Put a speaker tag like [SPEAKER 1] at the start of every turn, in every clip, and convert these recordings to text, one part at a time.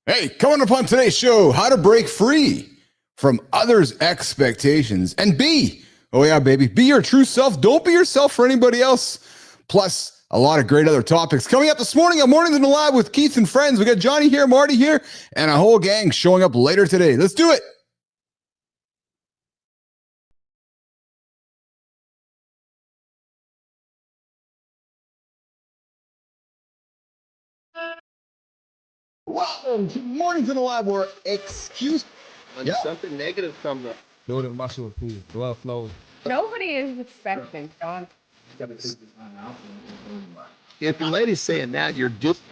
[SPEAKER 1] Hey, coming up on today's show, how to break free from others' expectations and be your true self. Don't be yourself for anybody else. Plus, a lot of great other topics coming up this morning on Mornings in the Lab with Keith and friends. We got Johnny here, Marty here, and a whole gang showing up later today. Let's do it. Welcome to Mornings in the Lab, where
[SPEAKER 2] when something negative comes up.
[SPEAKER 3] Building muscle through blood flow.
[SPEAKER 4] Nobody is expecting, John.
[SPEAKER 2] If the lady's saying that, you're just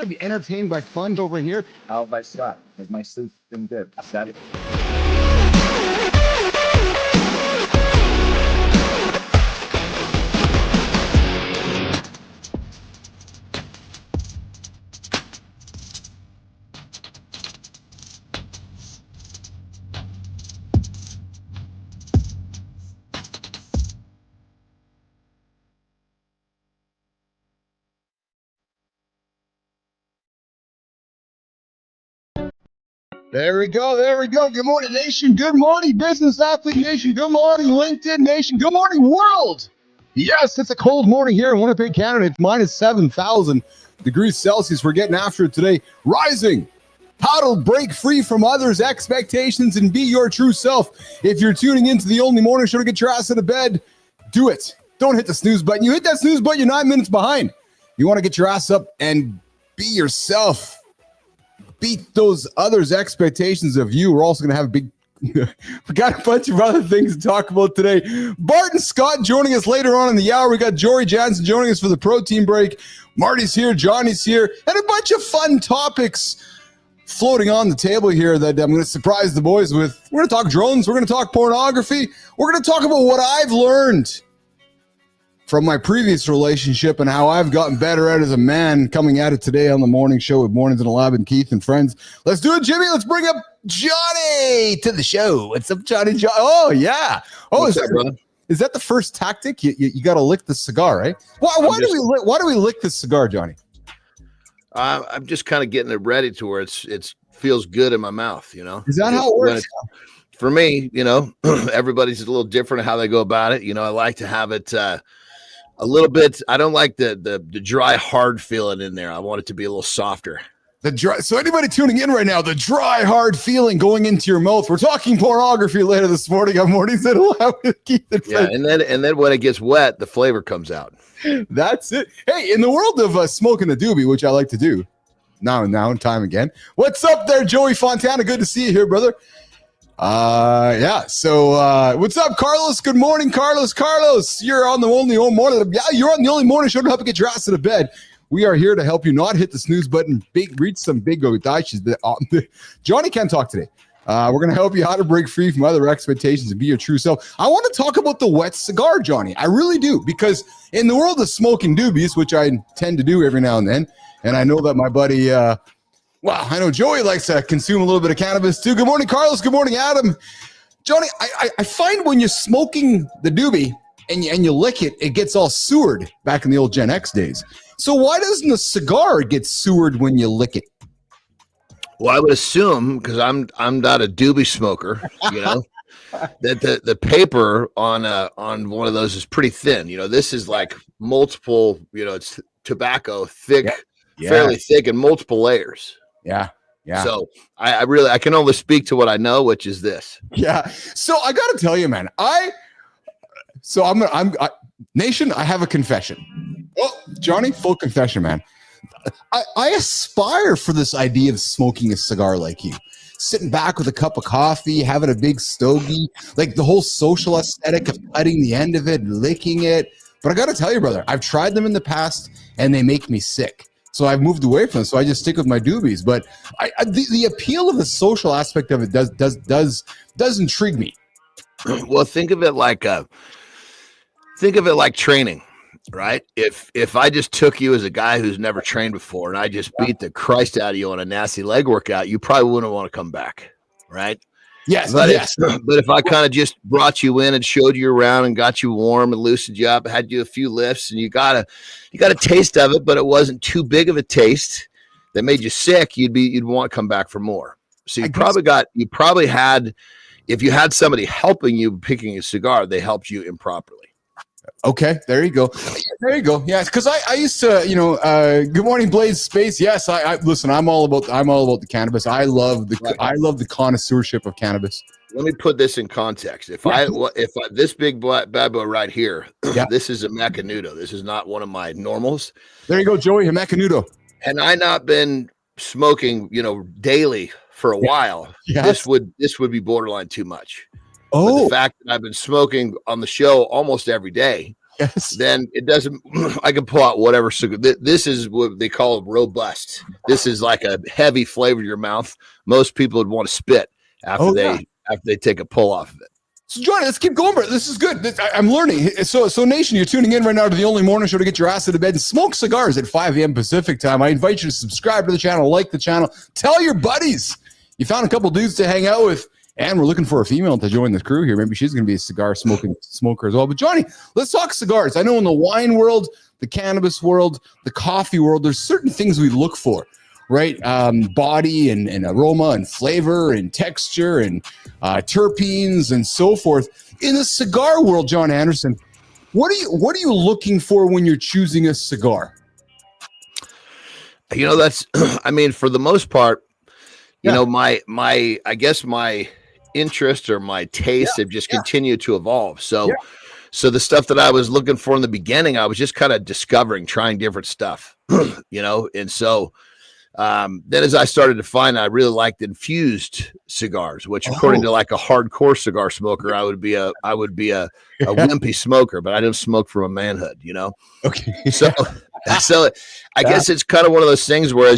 [SPEAKER 1] Be entertained by fun over here.
[SPEAKER 3] How by Scott? Has my sleep been good? That
[SPEAKER 1] There we go. There we go. Good morning, nation. Good morning, business athlete nation. Good morning, LinkedIn nation. Good morning, world. Yes, it's a cold morning here in Winnipeg, Canada. It's minus 7,000 degrees Celsius. We're getting after it today. Rising. How to break free from others' expectations and be your true self. If you're tuning into the only morning show to get your ass out of bed, do it. Don't hit the snooze button. You hit that snooze button, you're 9 minutes behind. You want to get your ass up and be yourself. Beat those others' expectations of you. We're also going to have a big, we got a bunch of other things to talk about today. Bart and Scott joining us later on in the hour. We got Jory Janzen joining us for the protein break. Marty's here, Johnny's here, and a bunch of fun topics floating on the table here that I'm going to surprise the boys with. We're going to talk drones. We're going to talk pornography. We're going to talk about what I've learned from my previous relationship and how I've gotten better at it as a man, coming at it today on the morning show with Mornings in the Lab and Keith and friends. Let's do it, Jimmy. Let's bring up Johnny to the show. What's up, Johnny? Oh, yeah. Oh, is that the first tactic? You got to lick the cigar, right? Why do we lick this cigar, Johnny?
[SPEAKER 2] I'm just kind of getting it ready to where it feels good in my mouth, you know?
[SPEAKER 1] Is that how it works?
[SPEAKER 2] For me, you know, everybody's a little different how they go about it. You know, I like to have it a little bit. I don't like the dry, hard feeling in there. I want it to be a little softer.
[SPEAKER 1] So anybody tuning in right now, the dry, hard feeling going into your mouth. We're talking pornography later this morning on Mornings in the Lab with Keith and friends.
[SPEAKER 2] Yeah, and then when it gets wet, the flavor comes out.
[SPEAKER 1] That's it. Hey, in the world of smoking the doobie, which I like to do now and time again. What's up there, Joey Fontana? Good to see you here, brother. So what's up, Carlos? Good morning, Carlos. Carlos, you're on the only morning. Yeah, you're on the only morning show to help you get your ass out of bed. We are here to help you not hit the snooze button, reach some big daishis. Johnny can't talk today. We're going to help you how to break free from other expectations and be your true self. I want to talk about the wet cigar, Johnny. I really do, because in the world of smoking doobies, which I tend to do every now and then, and I know that my buddy, I know Joey likes to consume a little bit of cannabis too. Good morning, Carlos. Good morning, Adam. Johnny, I find when you're smoking the doobie and you lick it, it gets all sewered back in the old Gen X days. So why doesn't a cigar get sewered when you lick it?
[SPEAKER 2] Well, I would assume, because I'm not a doobie smoker, you know, that the paper on one of those is pretty thin. You know, this is like multiple, you know, it's tobacco thick, fairly thick, and multiple layers. Yeah. So I can only speak to what I know, which is this.
[SPEAKER 1] Yeah. So I got to tell you, man, Nation, I have a confession. Oh, Johnny, full confession, man. I aspire for this idea of smoking a cigar like you. Sitting back with a cup of coffee, having a big stogie, like the whole social aesthetic of cutting the end of it, licking it. But I got to tell you, brother, I've tried them in the past and they make me sick. So I've moved away from them. So I just stick with my doobies. But the appeal of the social aspect of it does intrigue me.
[SPEAKER 2] Well, think of it like training, right? If I just took you as a guy who's never trained before and I just beat the Christ out of you on a nasty leg workout, you probably wouldn't want to come back, right?
[SPEAKER 1] Yes,
[SPEAKER 2] but if I kind of just brought you in and showed you around and got you warm and loosened you up, had you a few lifts, and you got a taste of it, but it wasn't too big of a taste, that made you sick, you'd want to come back for more. So you probably had, if you had somebody helping you picking a cigar, they helped you improperly.
[SPEAKER 1] Okay, there you go. There you go. Yeah, because I used to, good morning, Blaze Space. Yes, I listen. I'm all about the cannabis. I love the connoisseurship of cannabis.
[SPEAKER 2] Let me put this in context. If this big bad boy right here, this is a Macanudo. This is not one of my normals.
[SPEAKER 1] There you go, Joey, a Macanudo.
[SPEAKER 2] And I not been smoking, daily for a while.
[SPEAKER 1] Yes.
[SPEAKER 2] This would be borderline too much.
[SPEAKER 1] Oh,
[SPEAKER 2] but the fact that I've been smoking on the show almost every day, then it doesn't. I can pull out whatever cigar. This is what they call robust. This is like a heavy flavor to your mouth. Most people would want to spit after they take a pull off of it.
[SPEAKER 1] So Johnny, let's keep going, bro. This is good. I'm learning. So Nation, you're tuning in right now to the only morning show to get your ass out of bed and smoke cigars at 5 a.m. Pacific time. I invite you to subscribe to the channel, like the channel, tell your buddies. You found a couple dudes to hang out with. And we're looking for a female to join the crew here. Maybe she's going to be a cigar smoker as well. But Johnny, let's talk cigars. I know in the wine world, the cannabis world, the coffee world, there's certain things we look for, right? Body and aroma and flavor and texture and terpenes and so forth. In the cigar world, Jon Andersen, what are you looking for when you're choosing a cigar?
[SPEAKER 2] That's, for the most part, my interest or my taste have just continued to evolve. So the stuff that I was looking for in the beginning, I was just kind of discovering, trying different stuff, and so then as I started to find, I really liked infused cigars, which according to like a hardcore cigar smoker, I would be a wimpy smoker, but I didn't smoke from a manhood,
[SPEAKER 1] Okay.
[SPEAKER 2] So I guess it's kind of one of those things where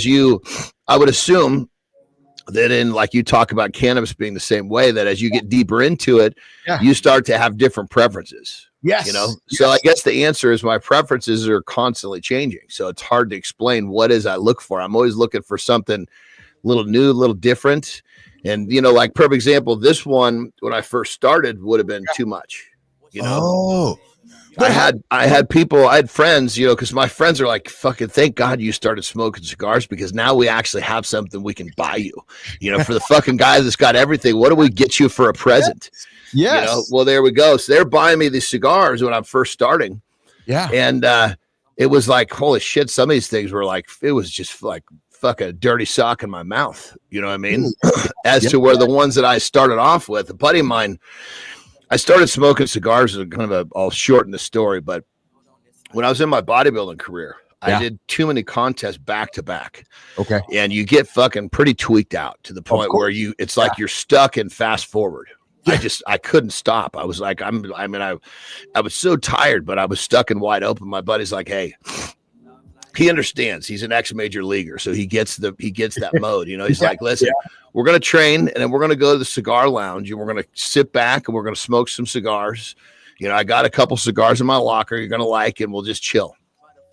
[SPEAKER 2] I would assume that in, like you talk about cannabis being the same way, that as you get deeper into it, you start to have different preferences.
[SPEAKER 1] Yes.
[SPEAKER 2] So I guess the answer is my preferences are constantly changing. So it's hard to explain what is I look for. I'm always looking for something a little new, a little different. And, like perfect example, this one, when I first started, would have been too much, I had friends, because my friends are like, fucking thank God you started smoking cigars, because now we actually have something we can buy you, for the fucking guy that's got everything. What do we get you for a present?
[SPEAKER 1] Yes.
[SPEAKER 2] Well, there we go. So they're buying me these cigars when I'm first starting.
[SPEAKER 1] Yeah.
[SPEAKER 2] And it was like, holy shit. Some of these things were like, it was just like fucking dirty sock in my mouth. You know what I mean? To where the ones that I started off with, a buddy of mine, I started smoking cigars, I'll shorten the story, but when I was in my bodybuilding career, I did too many contests back to back. Okay. And you get fucking pretty tweaked out to the point where it's like you're stuck in fast forward. I couldn't stop. I was like, I was so tired, but I was stuck and wide open. My buddy's like, hey, he understands. He's an ex-major leaguer, so he gets that mode. He's like, listen, we're going to train, and then we're going to go to the cigar lounge, and we're going to sit back, and we're going to smoke some cigars. I got a couple cigars in my locker you're going to like, and we'll just chill.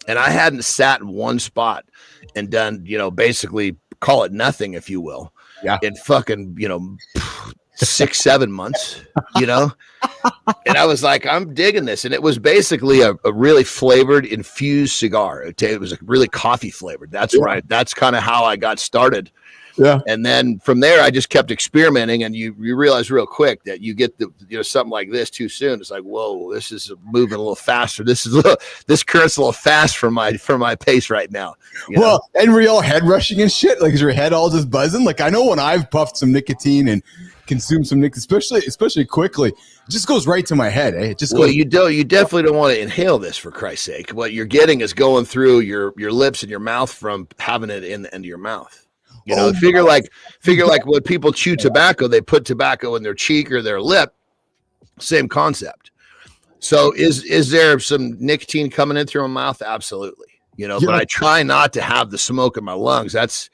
[SPEAKER 2] And I hadn't sat in one spot and done, basically call it nothing, if you will, in fucking, 6-7 months, and I was like, I'm digging this. And it was basically a really flavored infused cigar. It was really coffee flavored. That's right. That's kind of how I got started. Yeah. And then from there, I just kept experimenting, and you realize real quick that you get something like this too soon. It's like, whoa, this is moving a little faster. This current's a little fast for my pace right now.
[SPEAKER 1] Well, and were you all head rushing and shit? Like, is your head all just buzzing? Like, I know when I've puffed some nicotine and consumed some nicotine, especially quickly, it just goes right to my head. It just goes.
[SPEAKER 2] Well, you definitely don't want to inhale this, for Christ's sake. What you're getting is going through your lips and your mouth from having it in the end of your mouth. Figure like when people chew tobacco, they put tobacco in their cheek or their lip. Same concept. So is there some nicotine coming in through my mouth? Absolutely. But I try not to have the smoke in my lungs. That's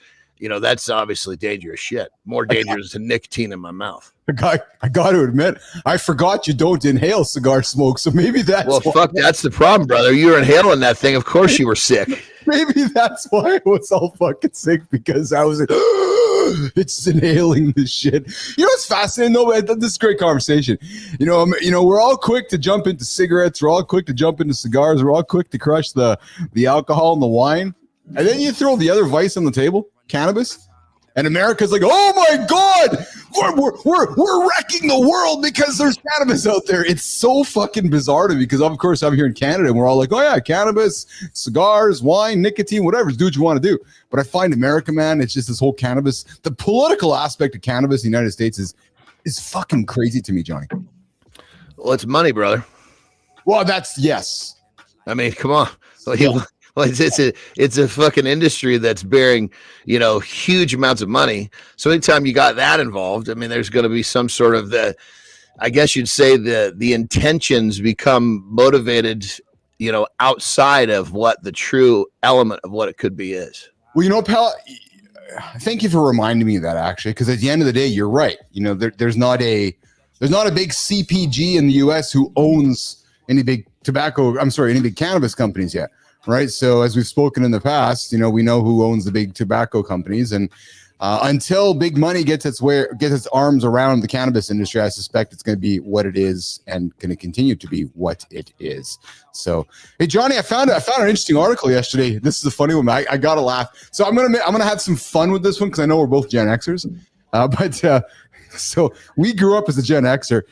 [SPEAKER 2] obviously dangerous shit. More dangerous than nicotine in my mouth.
[SPEAKER 1] I got to admit, I forgot you don't inhale cigar smoke. So maybe that's
[SPEAKER 2] that's the problem, brother. You were inhaling that thing. Of course you were sick.
[SPEAKER 1] Maybe that's why I was all fucking sick, because I was like, it's inhaling this shit. It's fascinating though. This is a great conversation. We're all quick to jump into cigarettes. We're all quick to jump into cigars. We're all quick to crush the alcohol and the wine. And then you throw the other vice on the table, cannabis. And America's like, oh my God, we're wrecking the world because there's cannabis out there. It's so fucking bizarre to me because, of course, I'm here in Canada and we're all like, oh yeah, cannabis, cigars, wine, nicotine, whatever. Do what you want to do. But I find America, man, it's just this whole cannabis. The political aspect of cannabis in the United States is fucking crazy to me, Johnny.
[SPEAKER 2] Well, it's money, brother.
[SPEAKER 1] Well, that's yes.
[SPEAKER 2] I mean, come on. Well, it's a fucking industry that's bearing, huge amounts of money. So anytime you got that involved, I mean, there's going to be some sort of I guess you'd say the intentions become motivated, outside of what the true element of what it could be is.
[SPEAKER 1] Well, pal, thank you for reminding me of that actually, because at the end of the day, you're right. There's not a big CPG in the US who owns any big cannabis companies yet. Right. So as we've spoken in the past, we know who owns the big tobacco companies. And until big money gets its arms around the cannabis industry, I suspect it's going to be what it is and going to continue to be what it is. So, hey, Johnny, I found an interesting article yesterday. This is a funny one. I got to laugh. So I'm going to have some fun with this one because I know we're both Gen Xers. So we grew up as a Gen Xer.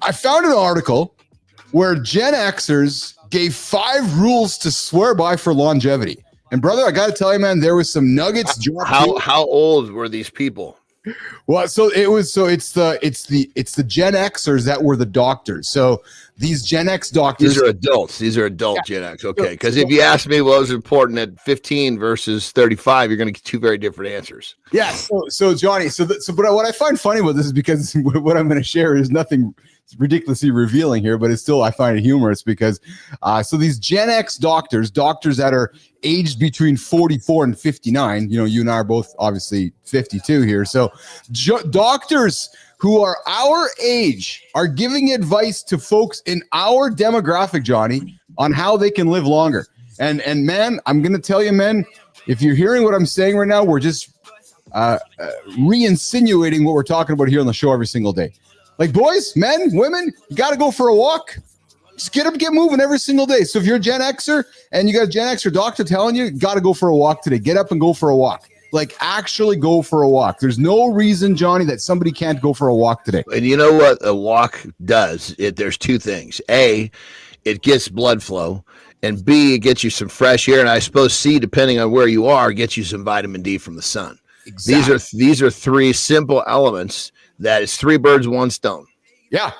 [SPEAKER 1] I found an article where Gen Xers gave 5 rules to swear by for longevity. And brother, I got to tell you, man, there was some nuggets.
[SPEAKER 2] How old were these people?
[SPEAKER 1] Well, it's the Gen Xers that were the doctors. So these Gen X doctors.
[SPEAKER 2] These are adults. These are adult Gen X. Okay. Because if you ask me what was important at 15 versus 35, you're going to get 2 very different answers.
[SPEAKER 1] Yeah. So Johnny, but what I find funny with this is because what I'm going to share is nothing ridiculously revealing here, but I find it humorous because so these Gen X doctors that are aged between 44 and 59, you and I are both obviously 52 here. So doctors who are our age are giving advice to folks in our demographic, Johnny, on how they can live longer. And man, I'm going to tell you, man, if you're hearing what I'm saying right now, we're just re-insinuating what we're talking about here on the show every single day. Like boys, men, women, you got to go for a walk. Just get up, get moving every single day. So if you're a Gen Xer and you got a Gen Xer doctor telling you got to go for a walk today, get up and go for a walk. Like actually go for a walk. There's no reason, Johnny, that somebody can't go for a walk today.
[SPEAKER 2] And you know what a walk does? There's 2 things. A, it gets blood flow. And B, it gets you some fresh air. And I suppose C, depending on where you are, gets you some vitamin D from the sun. Exactly. These are 3 simple elements. That is 3 birds, 1 stone.
[SPEAKER 1] Yeah.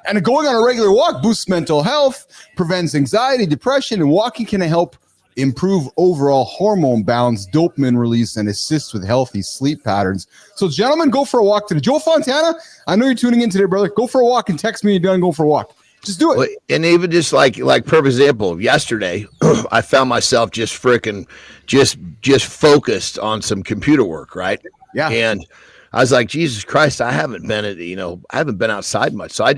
[SPEAKER 1] And going on a regular walk boosts mental health, prevents anxiety, depression, and walking can help improve overall hormone balance, dopamine release, and assist with healthy sleep patterns. So, gentlemen, go for a walk today. Joe Fontana, I know you're tuning in today, brother. Go for a walk and text me you're done. Go for a walk. Just do it.
[SPEAKER 2] And even just like perfect example, yesterday, I found myself just focused on some computer work, right?
[SPEAKER 1] Yeah.
[SPEAKER 2] And I was like, Jesus Christ, I haven't been outside much. So I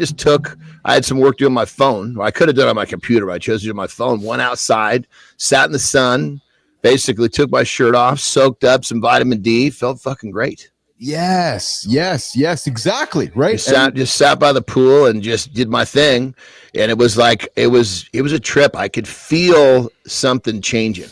[SPEAKER 2] had some work to do on my phone. Well, I could have done it on my computer, but I chose to do it on my phone. Went outside, sat in the sun, basically took my shirt off, soaked up some vitamin D, felt fucking great.
[SPEAKER 1] Yes, exactly. Right.
[SPEAKER 2] Just sat by the pool and just did my thing. And it was like, it was a trip. I could feel something changing.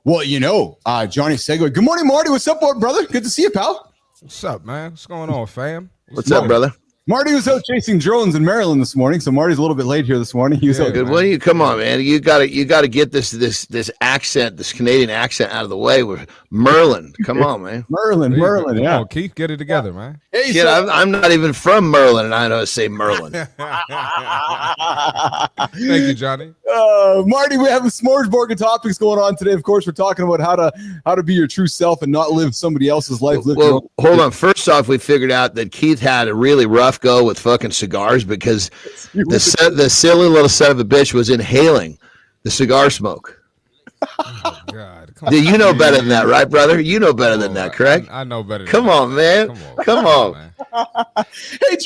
[SPEAKER 1] Well, Johnny Segue. Good morning, Marty. What's up, brother? Good to see you, pal.
[SPEAKER 3] What's up, man? What's going on, fam?
[SPEAKER 2] What's up, brother?
[SPEAKER 1] Marty was out chasing drones in Maryland this morning, so Marty's a little bit late here this morning. He was out.
[SPEAKER 2] Good. Well, come on, man. You gotta get this accent, this Canadian accent out of the way with Merlin. Come on, man.
[SPEAKER 1] Merlin, yeah.
[SPEAKER 3] Come on, Keith, get it together, man.
[SPEAKER 1] Hey,
[SPEAKER 2] shit, I'm not even from Merlin, and I know how to say Merlin.
[SPEAKER 3] Thank you, Johnny.
[SPEAKER 1] Marty, we have a smorgasbord of topics going on today. Of course, we're talking about how to be your true self and not live somebody else's life.
[SPEAKER 2] Well, hold on. First off, we figured out that Keith had a really rough go with fucking cigars because the silly little son of a bitch was inhaling the cigar smoke.
[SPEAKER 3] Oh, God.
[SPEAKER 2] You know better than that, right, brother? You know better than that, correct?
[SPEAKER 3] I know better.
[SPEAKER 2] Come on, man. Come on.
[SPEAKER 3] Man.
[SPEAKER 1] Hey,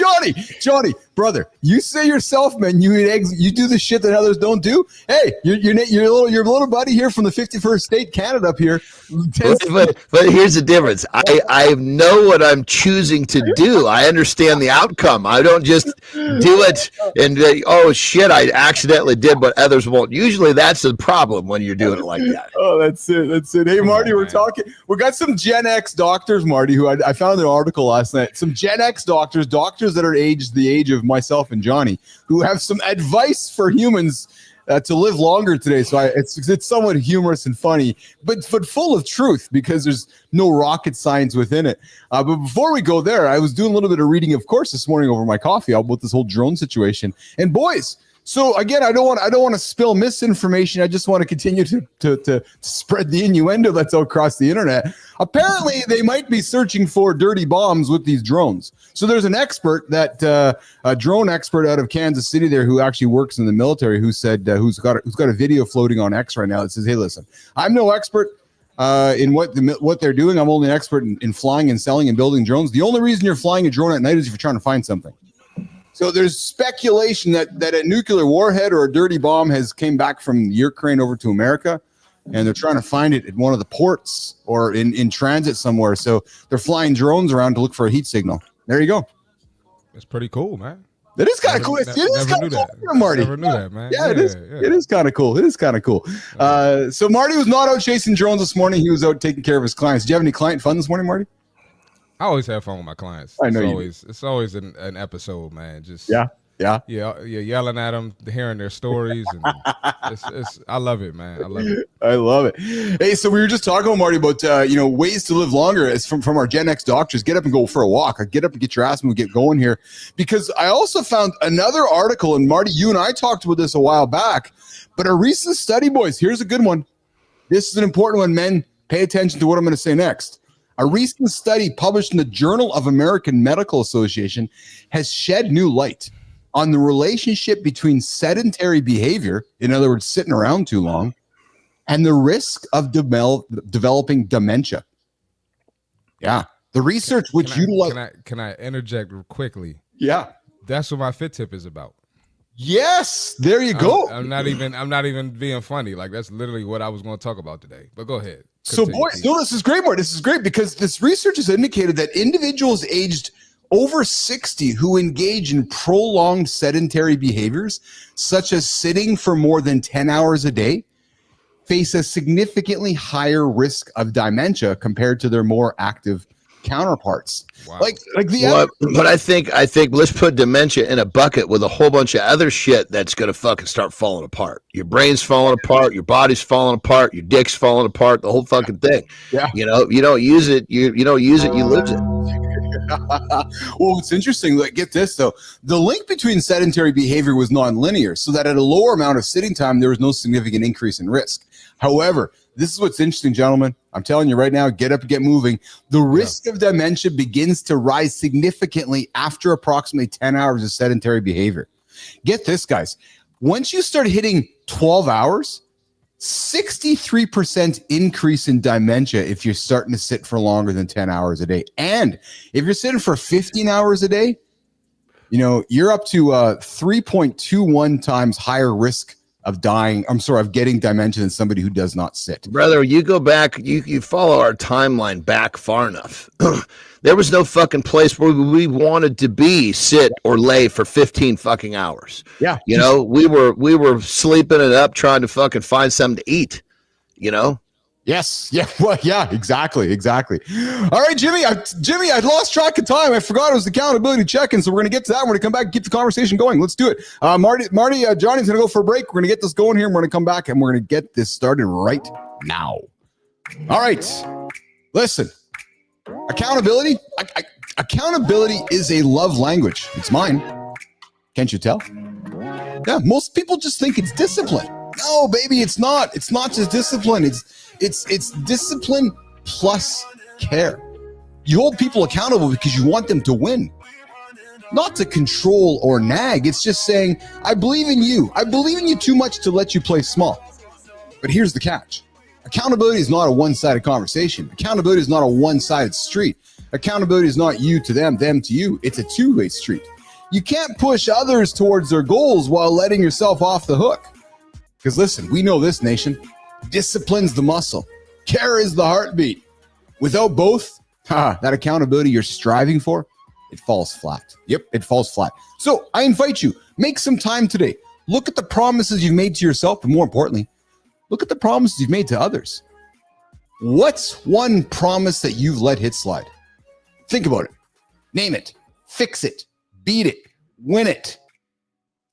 [SPEAKER 1] Johnny, brother, you say yourself, man, you eat eggs, you do the shit that others don't do. Hey, your little buddy here from the 51st state, Canada up here.
[SPEAKER 2] But here's the difference. I know what I'm choosing to do. I understand the outcome. I don't just do it and oh shit, I accidentally did what others won't. Usually that's the problem when you're doing it like that.
[SPEAKER 1] Oh, that's it. That's it. Hey, Marty, we're talking. We got some Gen X doctors, Marty, who I found an article last night. Some Gen X doctors that are the age of myself and Johnny, who have some advice for humans to live longer today. So it's somewhat humorous and funny, but full of truth because there's no rocket science within it. But before we go there, I was doing a little bit of reading, of course, this morning over my coffee about this whole drone situation. And boys, so again, I don't want to spill misinformation. I just want to continue to spread the innuendo that's out across the internet. Apparently, they might be searching for dirty bombs with these drones. So there's an expert a drone expert out of Kansas City there who actually works in the military who said who's got a video floating on X right now that says, "Hey, listen, I'm no expert in what they're doing. I'm only an expert in flying and selling and building drones. The only reason you're flying a drone at night is if you're trying to find something." So there's speculation that a nuclear warhead or a dirty bomb has came back from Ukraine over to America, and they're trying to find it at one of the ports or in transit somewhere. So they're flying drones around to look for a heat signal. There you go.
[SPEAKER 3] It's pretty cool, man.
[SPEAKER 1] It is kind of cool. It is kind of cool, Marty.
[SPEAKER 3] Never knew that, man.
[SPEAKER 1] Yeah, it is. Yeah. It is kind of cool. It is kind of cool. So Marty was not out chasing drones this morning. He was out taking care of his clients. Did you have any client fun this morning, Marty?
[SPEAKER 3] I always have fun with my clients.
[SPEAKER 1] I know
[SPEAKER 3] it's always an episode, man. Just
[SPEAKER 1] yeah.
[SPEAKER 3] You're yelling at them, hearing their stories, and I love it, man. I love it.
[SPEAKER 1] I love it. Hey, so we were just talking, Marty, about ways to live longer. As from our Gen X doctors, get up and go for a walk. Get up and get your ass and we get going here. Because I also found another article, and Marty, you and I talked about this a while back. But a recent study, boys. Here's a good one. This is an important one. Men, pay attention to what I'm going to say next. A recent study published in the Journal of American Medical Association has shed new light on the relationship between sedentary behavior, in other words, sitting around too long, and the risk of developing dementia. Yeah. The research
[SPEAKER 3] Can I interject quickly?
[SPEAKER 1] Yeah.
[SPEAKER 3] That's what my fit tip is about.
[SPEAKER 1] Yes, there you go.
[SPEAKER 3] I'm not even being funny. Like that's literally what I was going to talk about today. But go ahead.
[SPEAKER 1] So, boys, no, this is great, Mark. This is great because this research has indicated that individuals aged over 60 who engage in prolonged sedentary behaviors, such as sitting for more than 10 hours a day, face a significantly higher risk of dementia compared to their more active counterparts.
[SPEAKER 3] Wow.
[SPEAKER 2] But I think let's put dementia in a bucket with a whole bunch of other shit that's gonna fucking start falling apart. Your brain's falling apart, your body's falling apart, your dick's falling apart, the whole fucking thing.
[SPEAKER 1] Yeah.
[SPEAKER 2] You don't use it, you don't use it, you lose it.
[SPEAKER 1] Well, it's interesting. Like, get this though, the link between sedentary behavior was non-linear, so that at a lower amount of sitting time, there was no significant increase in risk. However, this is what's interesting, gentlemen. I'm telling you right now, get up and get moving. The risk of dementia begins to rise significantly after approximately 10 hours of sedentary behavior. Get this, guys. Once you start hitting 12 hours, 63% increase in dementia if you're starting to sit for longer than 10 hours a day. And if you're sitting for 15 hours a day, you're up to 3.21 times higher risk of getting dementia than somebody who does not sit.
[SPEAKER 2] Brother, you go back, you follow our timeline back far enough. There was no fucking place where we wanted to be, sit or lay for 15 fucking hours.
[SPEAKER 1] Yeah.
[SPEAKER 2] We were sleeping it up trying to fucking find something to eat,
[SPEAKER 1] Yes. Yeah. Well, yeah, exactly. All right, Jimmy, I lost track of time. I forgot it was accountability check-in. So we're going to get to that. We're going to come back and keep the conversation going. Let's do it. Marty, Johnny's going to go for a break. We're going to get this going here. And we're going to come back and we're going to get this started right now. All right. Listen, accountability. Accountability is a love language. It's mine. Can't you tell? Yeah. Most people just think it's discipline. No, baby, it's not. It's not just discipline. It's discipline plus care. You hold people accountable because you want them to win, not to control or nag. It's just saying, I believe in you. I believe in you too much to let you play small. But here's the catch. Accountability is not a one-sided conversation. Accountability is not a one-sided street. Accountability is not you to them to you. It's a two-way street. You can't push others towards their goals while letting yourself off the hook. Because listen, we know this, nation. Discipline's the muscle. Care is the heartbeat. Without both, that accountability you're striving for, it falls flat. Yep, it falls flat. So I invite you, make some time today. Look at the promises you've made to yourself, and more importantly, look at the promises you've made to others. What's one promise that you've let hit slide? Think about it. Name it. Fix it. Beat it. Win it.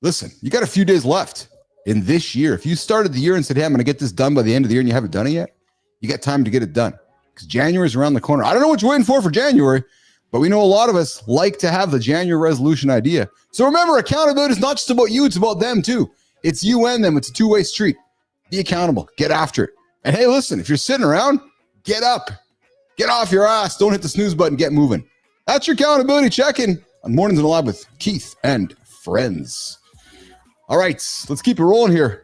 [SPEAKER 1] Listen, you got a few days left in this year. If you started the year and said, hey, I'm going to get this done by the end of the year and you haven't done it yet, you got time to get it done because January is around the corner. I don't know what you're waiting for January, but we know a lot of us like to have the January resolution idea. So remember, accountability is not just about you. It's about them too. It's you and them. It's a two-way street. Be accountable. Get after it. And hey, listen, if you're sitting around, get up. Get off your ass. Don't hit the snooze button. Get moving. That's your accountability check-in on Mornings and Alive with Keith and friends. All right, let's keep it rolling here.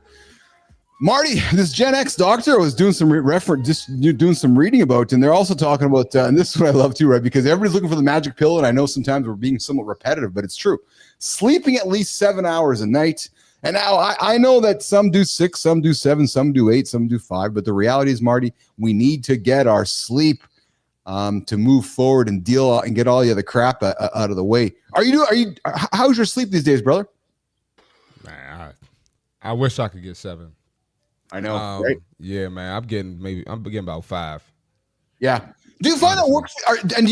[SPEAKER 1] Marty, this Gen X doctor was doing some doing some reading about, and they're also talking about, and this is what I love too, right? Because everybody's looking for the magic pill, and I know sometimes we're being somewhat repetitive, but it's true. Sleeping at least 7 hours a night. And now I know that some do 6, some do 7, some do 8, some do 5, but the reality is, Marty, we need to get our sleep to move forward and deal and get all the other crap out of the way. How's your sleep these days, brother?
[SPEAKER 3] Man, I wish I could get 7.
[SPEAKER 1] I know, right?
[SPEAKER 3] Yeah, man. I'm getting about 5.
[SPEAKER 1] Yeah. Do you find that works? And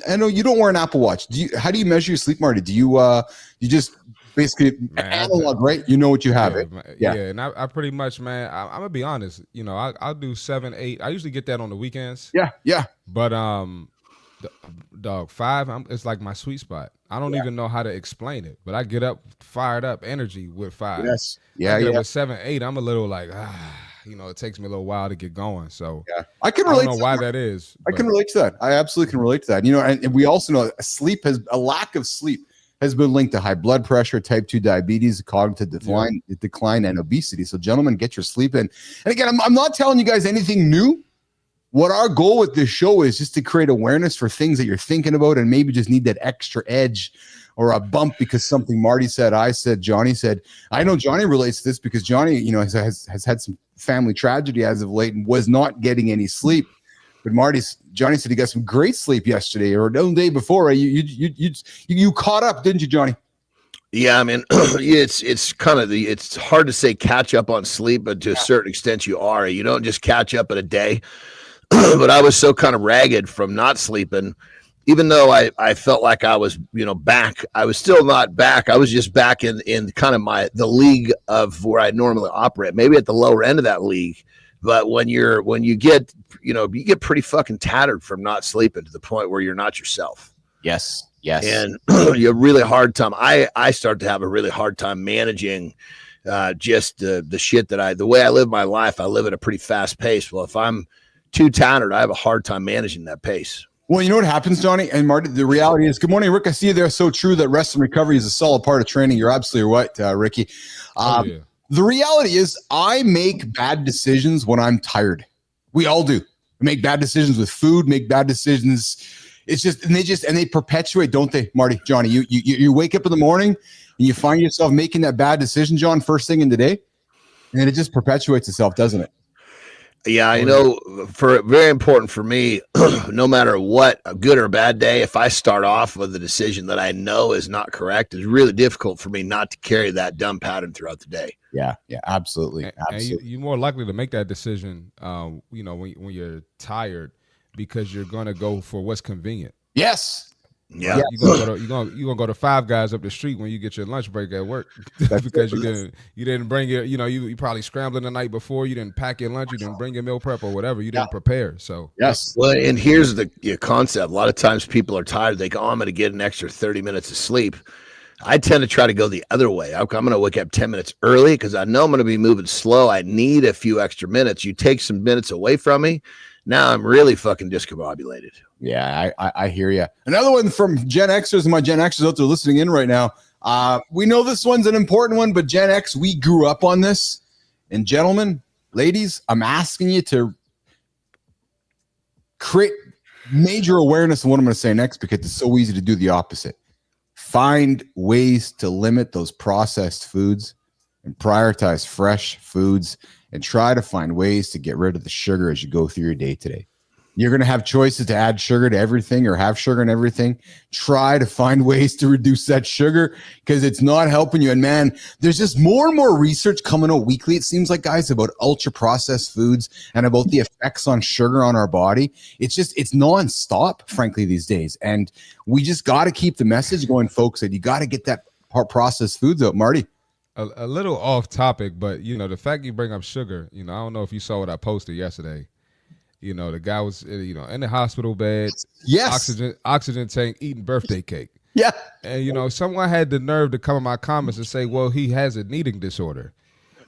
[SPEAKER 1] I know you don't wear an Apple Watch. How do you measure your sleep, Marty? Do you just basically analog, right? You know what you have.
[SPEAKER 3] Yeah. And I pretty much, man. I'm gonna be honest. I'll do 7, 8. I usually get that on the weekends.
[SPEAKER 1] Yeah.
[SPEAKER 3] But dog 5. It's like my sweet spot. I don't even know how to explain it, but I get up fired up, energy with 5.
[SPEAKER 1] Yes.
[SPEAKER 3] With 7, 8, I'm a little like it takes me a little while to get going. So
[SPEAKER 1] I can relate.
[SPEAKER 3] I don't know why that is.
[SPEAKER 1] I can relate to that. I absolutely can relate to that. And we also know a lack of sleep has been linked to high blood pressure, type 2 diabetes, cognitive decline, and obesity. So, gentlemen, get your sleep in. And again, I'm not telling you guys anything new. What our goal with this show is just to create awareness for things that you're thinking about and maybe just need that extra edge or a bump because something Marty said, I said, Johnny said. I know Johnny relates to this because Johnny, has had some family tragedy as of late and was not getting any sleep. But Johnny said he got some great sleep yesterday or the day before. You caught up, didn't you, Johnny?
[SPEAKER 2] Yeah, I mean, it's hard to say catch up on sleep, but to a certain extent you are. You don't just catch up in a day. But I was so kind of ragged from not sleeping, even though I felt like I was, back. I was still not back. I was just back in kind of the league of where I normally operate, maybe at the lower end of that league. But when you get pretty fucking tattered from not sleeping to the point where you're not yourself.
[SPEAKER 1] Yes.
[SPEAKER 2] And you have a really hard time. I start to have a really hard time managing just the shit the way I live my life. I live at a pretty fast pace. Well, if I'm too tattered, I have a hard time managing that pace.
[SPEAKER 1] Well, you know what happens, Johnny and Marty? The reality is, good morning, Rick. I see you there. So true that rest and recovery is a solid part of training. You're absolutely right, Ricky. The reality is I make bad decisions when I'm tired. We all do. We make bad decisions with food, make bad decisions. It's just, and they perpetuate, don't they, Marty, Johnny? You wake up in the morning and you find yourself making that bad decision, John, first thing in the day, and it just perpetuates itself, doesn't it?
[SPEAKER 2] Yeah, very important for me, no matter what, a good or bad day, if I start off with a decision that I know is not correct, it's really difficult for me not to carry that dumb pattern throughout the day.
[SPEAKER 1] Yeah, absolutely.
[SPEAKER 3] And you're more likely to make that decision, when you're tired, because you're going to go for what's convenient.
[SPEAKER 1] Yes.
[SPEAKER 2] Yeah.
[SPEAKER 3] You're gonna go to Five Guys up the street when you get your lunch break at work because you didn't bring your, you probably scrambled the night before, you didn't pack your lunch, you didn't bring your meal prep or whatever, you didn't prepare. So
[SPEAKER 1] yes.
[SPEAKER 2] Well, and here's the concept. A lot of times people are tired. They go, I'm going to get an extra 30 minutes of sleep. I tend to try to go the other way. I'm going to wake up 10 minutes early because I know I'm going to be moving slow. I need a few extra minutes. You take some minutes away from me, now I'm really fucking discombobulated.
[SPEAKER 1] Yeah, I hear you. Another one from Gen Xers and my Gen Xers out there listening in right now. We know this one's an important one, but Gen X, we grew up on this. And gentlemen, ladies, I'm asking you to create major awareness of what I'm going to say next because it's so easy to do the opposite. Find ways to limit those processed foods and prioritize fresh foods and try to find ways to get rid of the sugar as you go through your day today. You're going to have choices to add sugar to everything or have sugar in everything. Try to find ways to reduce that sugar because it's not helping you. And man, there's just more and more research coming out weekly. It seems like, guys, about ultra processed foods and about the effects on sugar on our body. It's nonstop, frankly, these days. And we just got to keep the message going, folks, that you got to get that processed foods out. Marty.
[SPEAKER 3] A little off topic, but the fact you bring up sugar, I don't know if you saw what I posted yesterday. The guy was, in the hospital bed,
[SPEAKER 1] yes,
[SPEAKER 3] oxygen tank, eating birthday cake.
[SPEAKER 1] Yeah.
[SPEAKER 3] And, someone had the nerve to come in my comments and say, well, he has an eating disorder.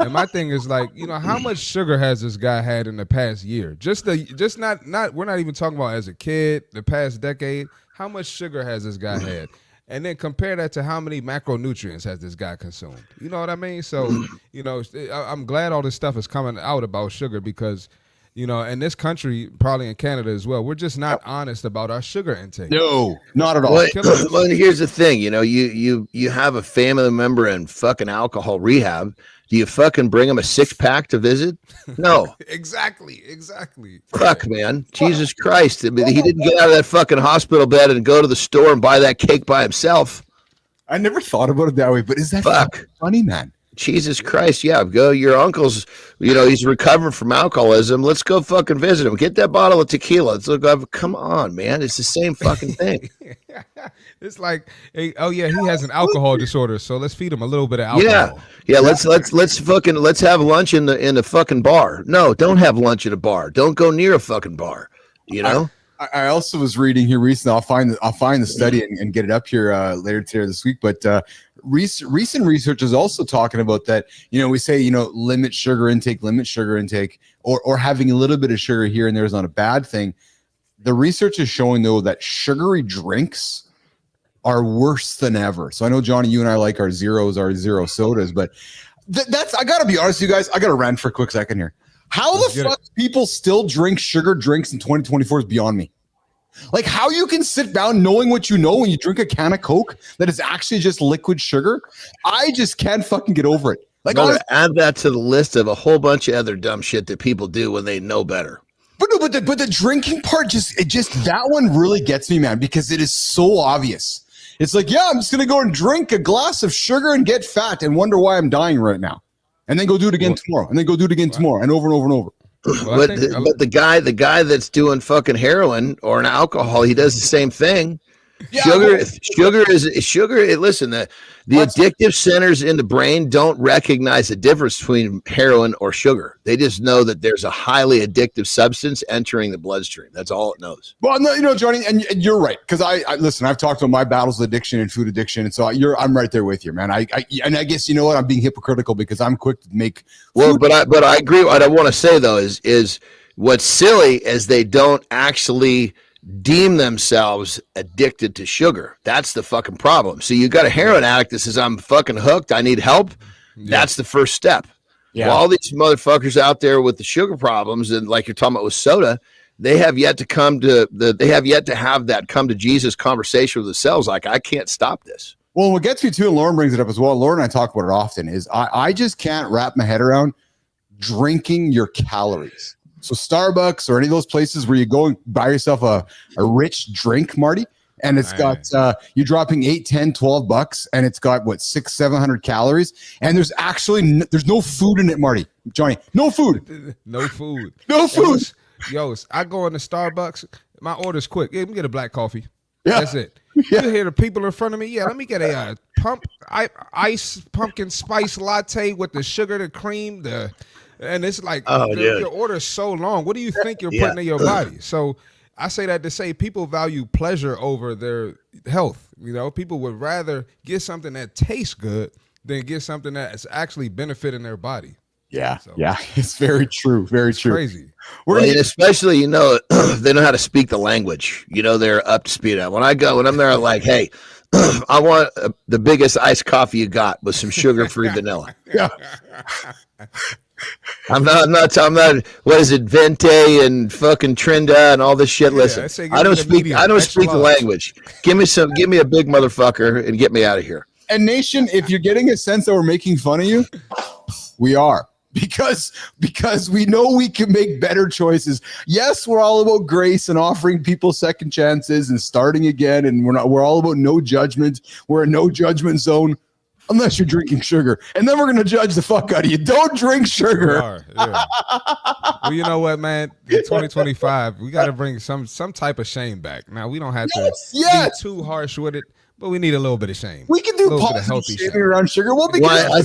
[SPEAKER 3] And my thing is like, how much sugar has this guy had in the past year? Not we're not even talking about as a kid, the past decade. How much sugar has this guy had? And then compare that to how many macronutrients has this guy consumed. You know what I mean? So, I'm glad all this stuff is coming out about sugar because in this country, probably in Canada as well, we're just not honest about our sugar intake.
[SPEAKER 1] No, not at all.
[SPEAKER 2] Well, here's the thing, you have a family member in fucking alcohol rehab. Do you fucking bring him a 6-pack to visit? No.
[SPEAKER 3] Exactly.
[SPEAKER 2] Fuck, man. Jesus Christ. I mean, he didn't get out of that fucking hospital bed and go to the store and buy that cake by himself.
[SPEAKER 1] I never thought about it that way, but is that funny, man?
[SPEAKER 2] Jesus Christ, yeah, go. Your uncle's, he's recovering from alcoholism. Let's go fucking visit him. Get that bottle of tequila. Let's look. Come on, man. It's the same fucking thing.
[SPEAKER 3] It's like, he has an alcohol disorder, so let's feed him a little bit of alcohol.
[SPEAKER 2] Yeah. Let's have lunch in the fucking bar. No, don't have lunch at a bar. Don't go near a fucking bar.
[SPEAKER 1] I also was reading here recently. I'll find the study and get it up here later today this week. But recent research is also talking about that. We say limit sugar intake, or having a little bit of sugar here and there is not a bad thing. The research is showing though that sugary drinks are worse than ever. So I know Johnny, you and I like our zero sodas, but that's I got to be honest, with you guys. I got to rant for a quick second here. How the fuck people still drink sugar drinks in 2024 is beyond me. Like how you can sit down knowing what you know when you drink a can of Coke that is actually just liquid sugar. I just can't fucking get over it. Like
[SPEAKER 2] add that to the list of a whole bunch of other dumb shit that people do when they know better.
[SPEAKER 1] But the drinking part just that one really gets me, man, because it is so obvious. It's like, yeah, I'm just gonna go and drink a glass of sugar and get fat and wonder why I'm dying right now. And then go do it again tomorrow, and then go do it again tomorrow, and over and over and over.
[SPEAKER 2] But the guy that's doing fucking heroin or an alcohol, he does the same thing. Yeah, sugar. Listen, the addictive centers in the brain don't recognize the difference between heroin or sugar. They just know that there's a highly addictive substance entering the bloodstream. That's all it knows.
[SPEAKER 1] Well, no, Johnny, and you're right because I listen. I've talked about my battles with addiction and food addiction, and so I'm right there with you, man. I guess you know what, I'm being hypocritical because I'm quick to make.
[SPEAKER 2] Well, but I agree. What I want to say though is what's silly is they don't actually deem themselves addicted to sugar. That's the fucking problem. So you got a heroin addict that says, I'm fucking hooked, I need help. Yeah. That's the first step. Yeah. Well, all these motherfuckers out there with the sugar problems, and like you're talking about with soda, they have yet to have that come to Jesus conversation with themselves. Like, I can't stop this.
[SPEAKER 1] Well, what gets me too, and Lauren brings it up as well, Lauren and I talk about it often, is I just can't wrap my head around drinking your calories. So Starbucks or any of those places where you go and buy yourself a rich drink, Marty, and it's got you're dropping $8, $10, $12, and it's got what 600-700 calories, and there's no food in it, Marty. Johnny, no food.
[SPEAKER 3] No food. Yo, I go into Starbucks, my order's quick. Yeah, let me get a black coffee. Yeah. That's it. Yeah. You hear the people in front of me. Yeah, let me get a ice pumpkin spice latte with the sugar, the cream, and it's like your order is so long. What do you think you're putting in your body? So I say that to say people value pleasure over their health. People would rather get something that tastes good than get something that's actually benefiting their body.
[SPEAKER 1] Yeah, it's very true. Very true.
[SPEAKER 3] Crazy.
[SPEAKER 2] Especially, they know how to speak the language. They're up to speed. When I'm there, I'm like, hey, I want the biggest iced coffee you got with some sugar-free vanilla.
[SPEAKER 1] Yeah.
[SPEAKER 2] I'm not. What is it, Vente and fucking Trinda and all this shit? Listen, I don't speak the language. Give me a big motherfucker and get me out of here.
[SPEAKER 1] And Nation, if you're getting a sense that we're making fun of you, we are. because we know we can make better choices. Yes, we're all about grace and offering people second chances and starting again, and we're all about no judgment. We're a no judgment zone. Unless you're drinking sugar. And then we're going to judge the fuck out of you. Don't drink sugar.
[SPEAKER 3] Yeah. Well, you know what, man? In 2025, we got to bring some type of shame back. Now, we don't have to be too harsh with it, but we need a little bit of shame.
[SPEAKER 1] We can do positive shaming around sugar.
[SPEAKER 2] I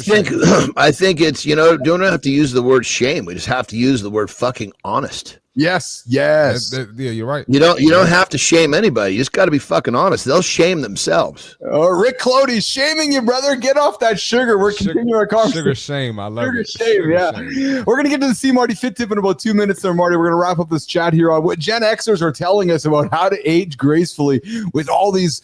[SPEAKER 2] think it's, don't have to use the word shame. We just have to use the word fucking honest.
[SPEAKER 1] Yes.
[SPEAKER 3] Yeah, you're right.
[SPEAKER 2] You don't have to shame anybody. You just got to be fucking honest. They'll shame themselves.
[SPEAKER 1] Oh, Rick Clody's shaming you, brother. Get off that sugar. We're continuing our conversation.
[SPEAKER 3] Sugar shame. I love it.
[SPEAKER 1] Sugar shame. We're going to get to the C Marty Fit Tip in about 2 minutes there, Marty. We're going to wrap up this chat here on what Gen Xers are telling us about how to age gracefully with all these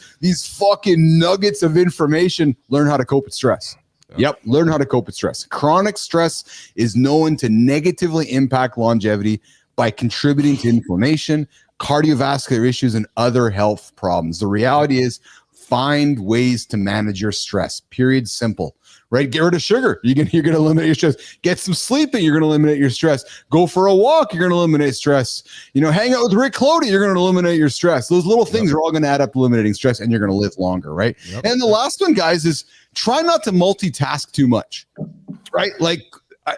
[SPEAKER 1] fucking nuggets of information. Learn how to cope with stress. Yep. Learn how to cope with stress. Chronic stress is known to negatively impact longevity by contributing to inflammation, cardiovascular issues, and other health problems. The reality is, find ways to manage your stress. Period. Simple. Right? Get rid of sugar. You're going to eliminate your stress. Get some sleeping. You're going to eliminate your stress. Go for a walk. You're going to eliminate stress. Hang out with Rick Clody. You're going to eliminate your stress. Those little things are all going to add up to eliminating stress, and you're going to live longer. Right? Yep. And the last one, guys, is try not to multitask too much. Right?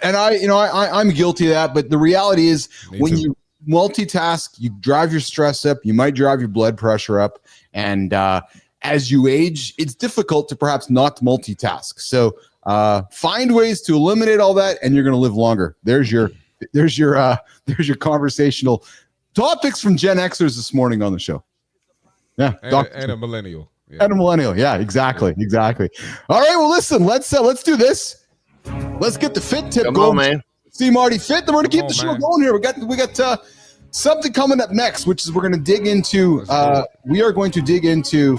[SPEAKER 1] And I'm guilty of that, but the reality is when you multitask, you drive your stress up, you might drive your blood pressure up. And as you age, it's difficult to perhaps not multitask. So find ways to eliminate all that, and you're going to live longer. There's your conversational topics from Gen Xers this morning on the show. Yeah.
[SPEAKER 3] And a millennial.
[SPEAKER 1] Yeah. And a millennial. Yeah, exactly. All right. Well, listen, let's do this. Let's get the fit tip going,
[SPEAKER 2] man.
[SPEAKER 1] See Marty Fit. Then we're gonna keep the show going here. We got something coming up next, which is we're gonna dig into. We are going to dig into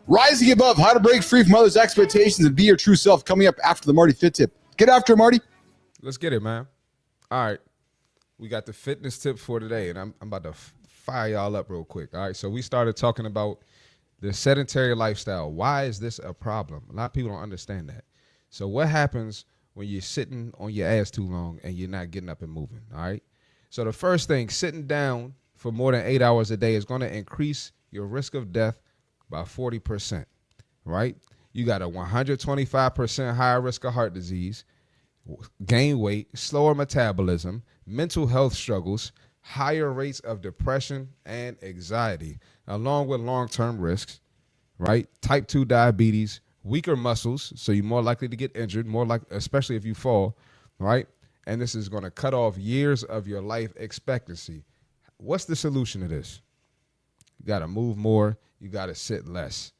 [SPEAKER 1] rising above, how to break free from others' expectations and be your true self. Coming up after the Marty Fit tip. Get after it, Marty.
[SPEAKER 3] Let's get it, man. All right, we got the fitness tip for today, and I'm about to fire y'all up real quick. All right, so we started talking about the sedentary lifestyle. Why is this a problem? A lot of people don't understand that. So what happens when you're sitting on your ass too long and you're not getting up and moving, all right? So the first thing, sitting down for more than 8 hours a day is going to increase your risk of death by 40%, right? You got a 125% higher risk of heart disease, gain weight, slower metabolism, mental health struggles, higher rates of depression and anxiety, along with long-term risks, right? Type 2 diabetes, weaker muscles, so you're more likely to get injured, especially if you fall, right? And this is going to cut off years of your life expectancy. What's the solution to this? You got to move more. You got to sit less,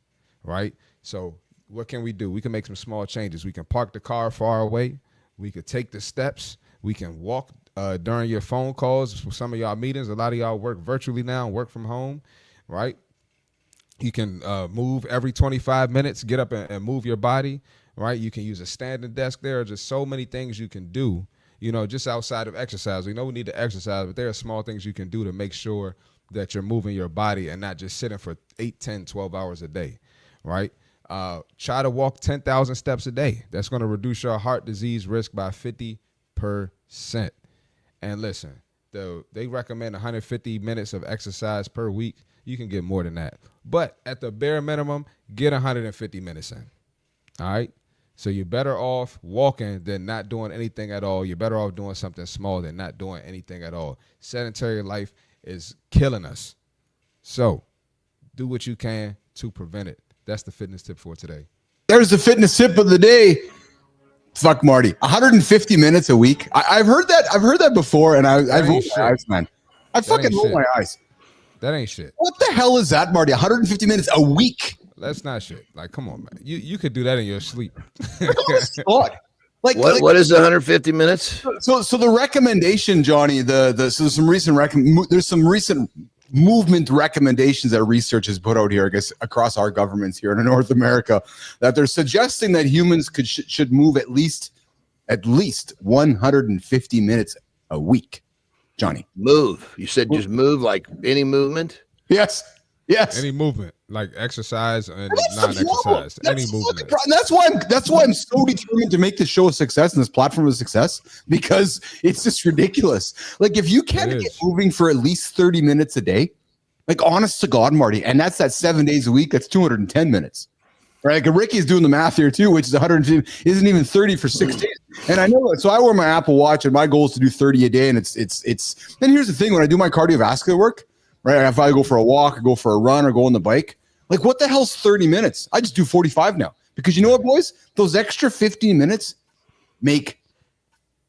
[SPEAKER 3] right? So what can we do? We can make some small changes. We can park the car far away. We could take the steps. We can walk during your phone calls. For some of y'all meetings, a lot of y'all work virtually now, work from home, right? You can move every 25 minutes, get up and move your body, right? You can use a standing desk. There are just so many things you can do, just outside of exercise. We know we need to exercise, but there are small things you can do to make sure that you're moving your body and not just sitting for 8, 10, 12 hours a day, right? Try to walk 10,000 steps a day. That's going to reduce your heart disease risk by 50%. And listen, they recommend 150 minutes of exercise per week. You can get more than that. But at the bare minimum, get 150 minutes in. All right? So you're better off walking than not doing anything at all. You're better off doing something small than not doing anything at all. Sedentary life is killing us. So do what you can to prevent it. That's the fitness tip for today.
[SPEAKER 1] There's the fitness tip of the day. Fuck Marty. 150 minutes a week. I've heard that before, and I've rolled my eyes, man. I fucking rolled my eyes.
[SPEAKER 3] That ain't shit.
[SPEAKER 1] What the hell is that, Marty? 150 minutes a week.
[SPEAKER 3] That's not shit. Like, come on, man. You could do that in your sleep.
[SPEAKER 2] What is 150 minutes?
[SPEAKER 1] So the recommendation, Johnny, there's some recent movement recommendations that research has put out here, I guess, across our governments here in North America, that they're suggesting that humans should move at least 150 minutes a week. Johnny,
[SPEAKER 2] move. You said just move, like any movement?
[SPEAKER 1] Yes.
[SPEAKER 3] Any movement. like exercise and
[SPEAKER 1] That's the problem.
[SPEAKER 3] non-exercise, any movement.
[SPEAKER 1] That's why I'm so determined to make this show a success and this platform a success, because it's just ridiculous. Like, if you can't get moving for at least 30 minutes a day, like, honest to God, Marty, and that's 7 days a week, that's 210 minutes. Right? Like, Ricky's doing the math here too, which is 150, isn't even 30 for 6 days. And I know that. So I wear my Apple Watch, and my goal is to do 30 a day. And it's. Then here's the thing: when I do my cardiovascular work, right? If I go for a walk, or go for a run, or go on the bike, like, what the hell's 30 minutes? I just do 45 now, because you know what, boys? Those extra 15 minutes make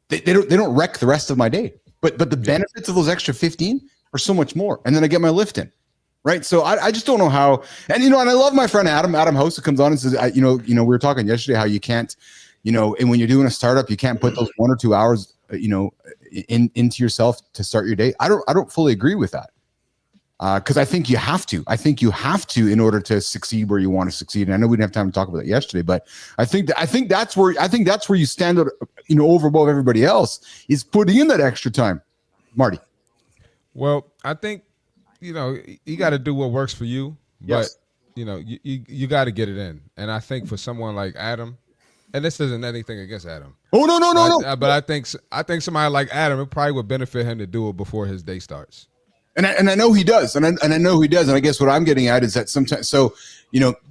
[SPEAKER 1] they don't wreck the rest of my day. But the benefits of those extra 15 are so much more. And then I get my lift in. Right. So I just don't know how. And, and I love my friend Adam House, who comes on and says, we were talking yesterday how you can't, and when you're doing a startup, you can't put those 1 or 2 hours, into yourself to start your day. I don't fully agree with that. Because I think you have to. I think you have to in order to succeed where you want to succeed. And I know we didn't have time to talk about that yesterday, but I think that's where you stand out, over above everybody else, is putting in that extra time. Marty.
[SPEAKER 3] Well, I think, you got to do what works for you, but you got to get it in. And I think for someone like Adam, and this isn't anything against Adam.
[SPEAKER 1] Oh, no.
[SPEAKER 3] But I think somebody like Adam, it probably would benefit him to do it before his day starts.
[SPEAKER 1] And I know he does, and I know he does. And I guess what I'm getting at is that sometimes,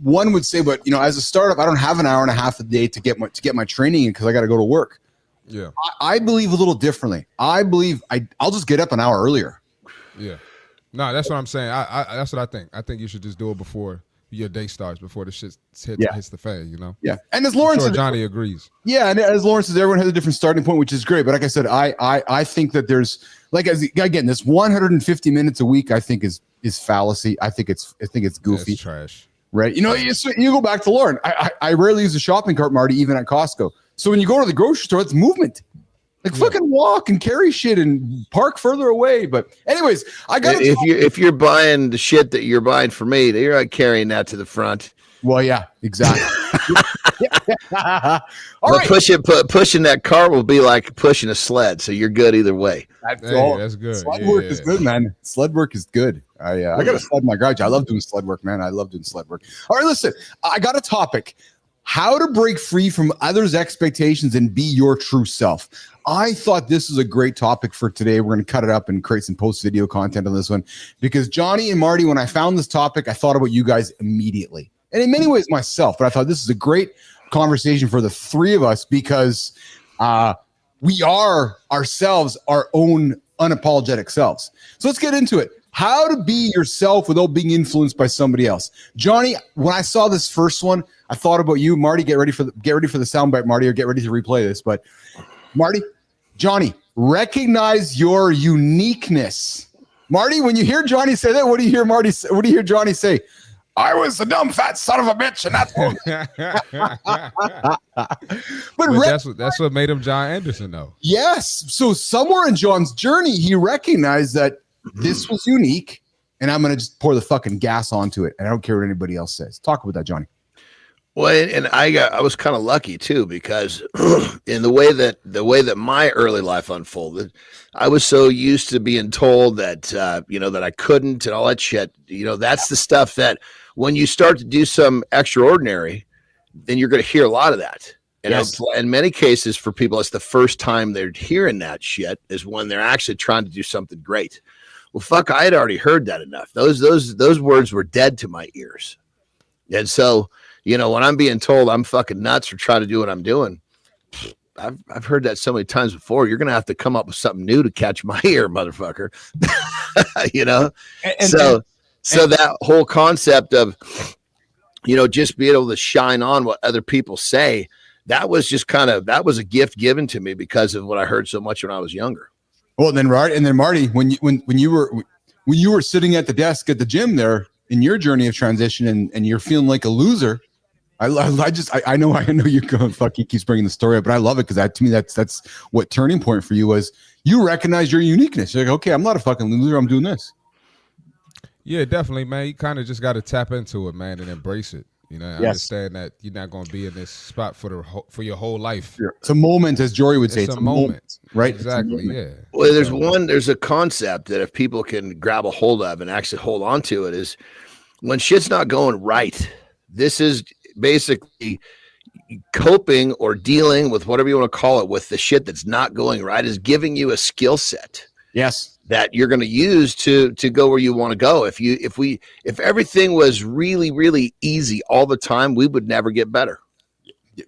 [SPEAKER 1] one would say, but as a startup, I don't have an hour and a half a day to get my training in, because I got to go to work.
[SPEAKER 3] Yeah,
[SPEAKER 1] I believe a little differently. I believe I'll just get up an hour earlier.
[SPEAKER 3] Yeah. No, that's what I'm saying. I that's what I think. I think you should just do it before your day starts, before the shit hits the fan,
[SPEAKER 1] Yeah. And as Lawrence
[SPEAKER 3] said, Johnny agrees.
[SPEAKER 1] Yeah, and as Lawrence says, everyone has a different starting point, which is great. But like I said, I think that there's, like, again, this 150 minutes a week, I think is fallacy. I think it's goofy.
[SPEAKER 3] It's trash.
[SPEAKER 1] Right. You go back to Lauren. I rarely use a shopping cart, Marty, even at Costco. So when you go to the grocery store, it's movement. Like, fucking walk and carry shit and park further away. But anyways, I got
[SPEAKER 2] if you're buying the shit that you're buying for me, you're not carrying that to the front.
[SPEAKER 1] Well, yeah, exactly.
[SPEAKER 2] All right. Pushing that cart will be like pushing a sled, so you're good either way.
[SPEAKER 3] That's good.
[SPEAKER 1] Sled work is good, man. Sled work is good. I got a sled in my garage. I love doing sled work, man. I love doing sled work. All right, listen, I got a topic: how to break free from others' expectations and be your true self. I thought this was a great topic for today. We're going to cut it up and create some post-video content on this one, because Johnny and Marty, when I found this topic, I thought about you guys immediately. And in many ways myself, but I thought this is a great conversation for the three of us, because we are ourselves, our own unapologetic selves. So let's get into it. How to be yourself without being influenced by somebody else. Johnny, when I saw this first one, I thought about you. Marty, get ready for the soundbite, Marty, or get ready to replay this. But Marty, Johnny, recognize your uniqueness. Marty, when you hear Johnny say that, what do you hear Marty? What do you hear Johnny say? I was the dumb fat son of a bitch, and
[SPEAKER 3] that's what made him Jon Andersen, though.
[SPEAKER 1] Yes. So somewhere in John's journey, he recognized that this was unique, and I'm gonna just pour the fucking gas onto it, and I don't care what anybody else says. Talk about that, Johnny.
[SPEAKER 2] Well, and I was kind of lucky too, because in the way that my early life unfolded, I was so used to being told that that I couldn't and all that shit. That's the stuff that when you start to do some extraordinary, then you're going to hear a lot of that. And in many cases, for people, it's the first time they're hearing that shit is when they're actually trying to do something great. Well, fuck, I had already heard that enough. Those words were dead to my ears, and so. When I'm being told I'm fucking nuts for trying to do what I'm doing, I've heard that so many times before. You're going to have to come up with something new to catch my ear, motherfucker. So that whole concept of, just be able to shine on what other people say, that was a gift given to me because of what I heard so much when I was younger.
[SPEAKER 1] Well, then Marty, when you were sitting at the desk at the gym there in your journey of transition and you're feeling like a loser, I know you're going, fuck, he keeps bringing the story up, but I love it, because to me that's what turning point for you was. You recognize your uniqueness. You're like, okay, I'm not a fucking loser, I'm doing this.
[SPEAKER 3] Yeah, definitely, man. You kind of just got to tap into it, man, and embrace it. Understand that you're not going to be in this spot for your whole life.
[SPEAKER 1] It's a moment, as Jory would say.
[SPEAKER 3] It's a moment,
[SPEAKER 1] right?
[SPEAKER 3] Exactly. Yeah.
[SPEAKER 2] Well, there's a concept that if people can grab a hold of and actually hold on to it is, when shit's not going right, this is basically coping or dealing with whatever you want to call it with the shit that's not going right is giving you a skill set.
[SPEAKER 1] Yes.
[SPEAKER 2] That you're going to use to go where you want to go. If everything was really, really easy all the time, we would never get better.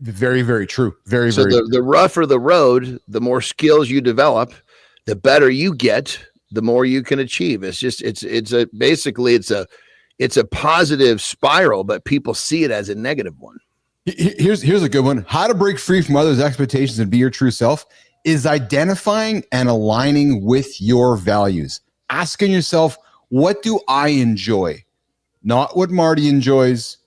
[SPEAKER 1] Very, very true. Very,
[SPEAKER 2] so
[SPEAKER 1] very true.
[SPEAKER 2] The rougher the road, the more skills you develop, the better you get, the more you can achieve. It's just, basically it's a positive spiral, but people see it as a negative one.
[SPEAKER 1] Here's a good one. How to break free from others' expectations and be your true self is identifying and aligning with your values. Asking yourself, what do I enjoy? Not what Marty enjoys,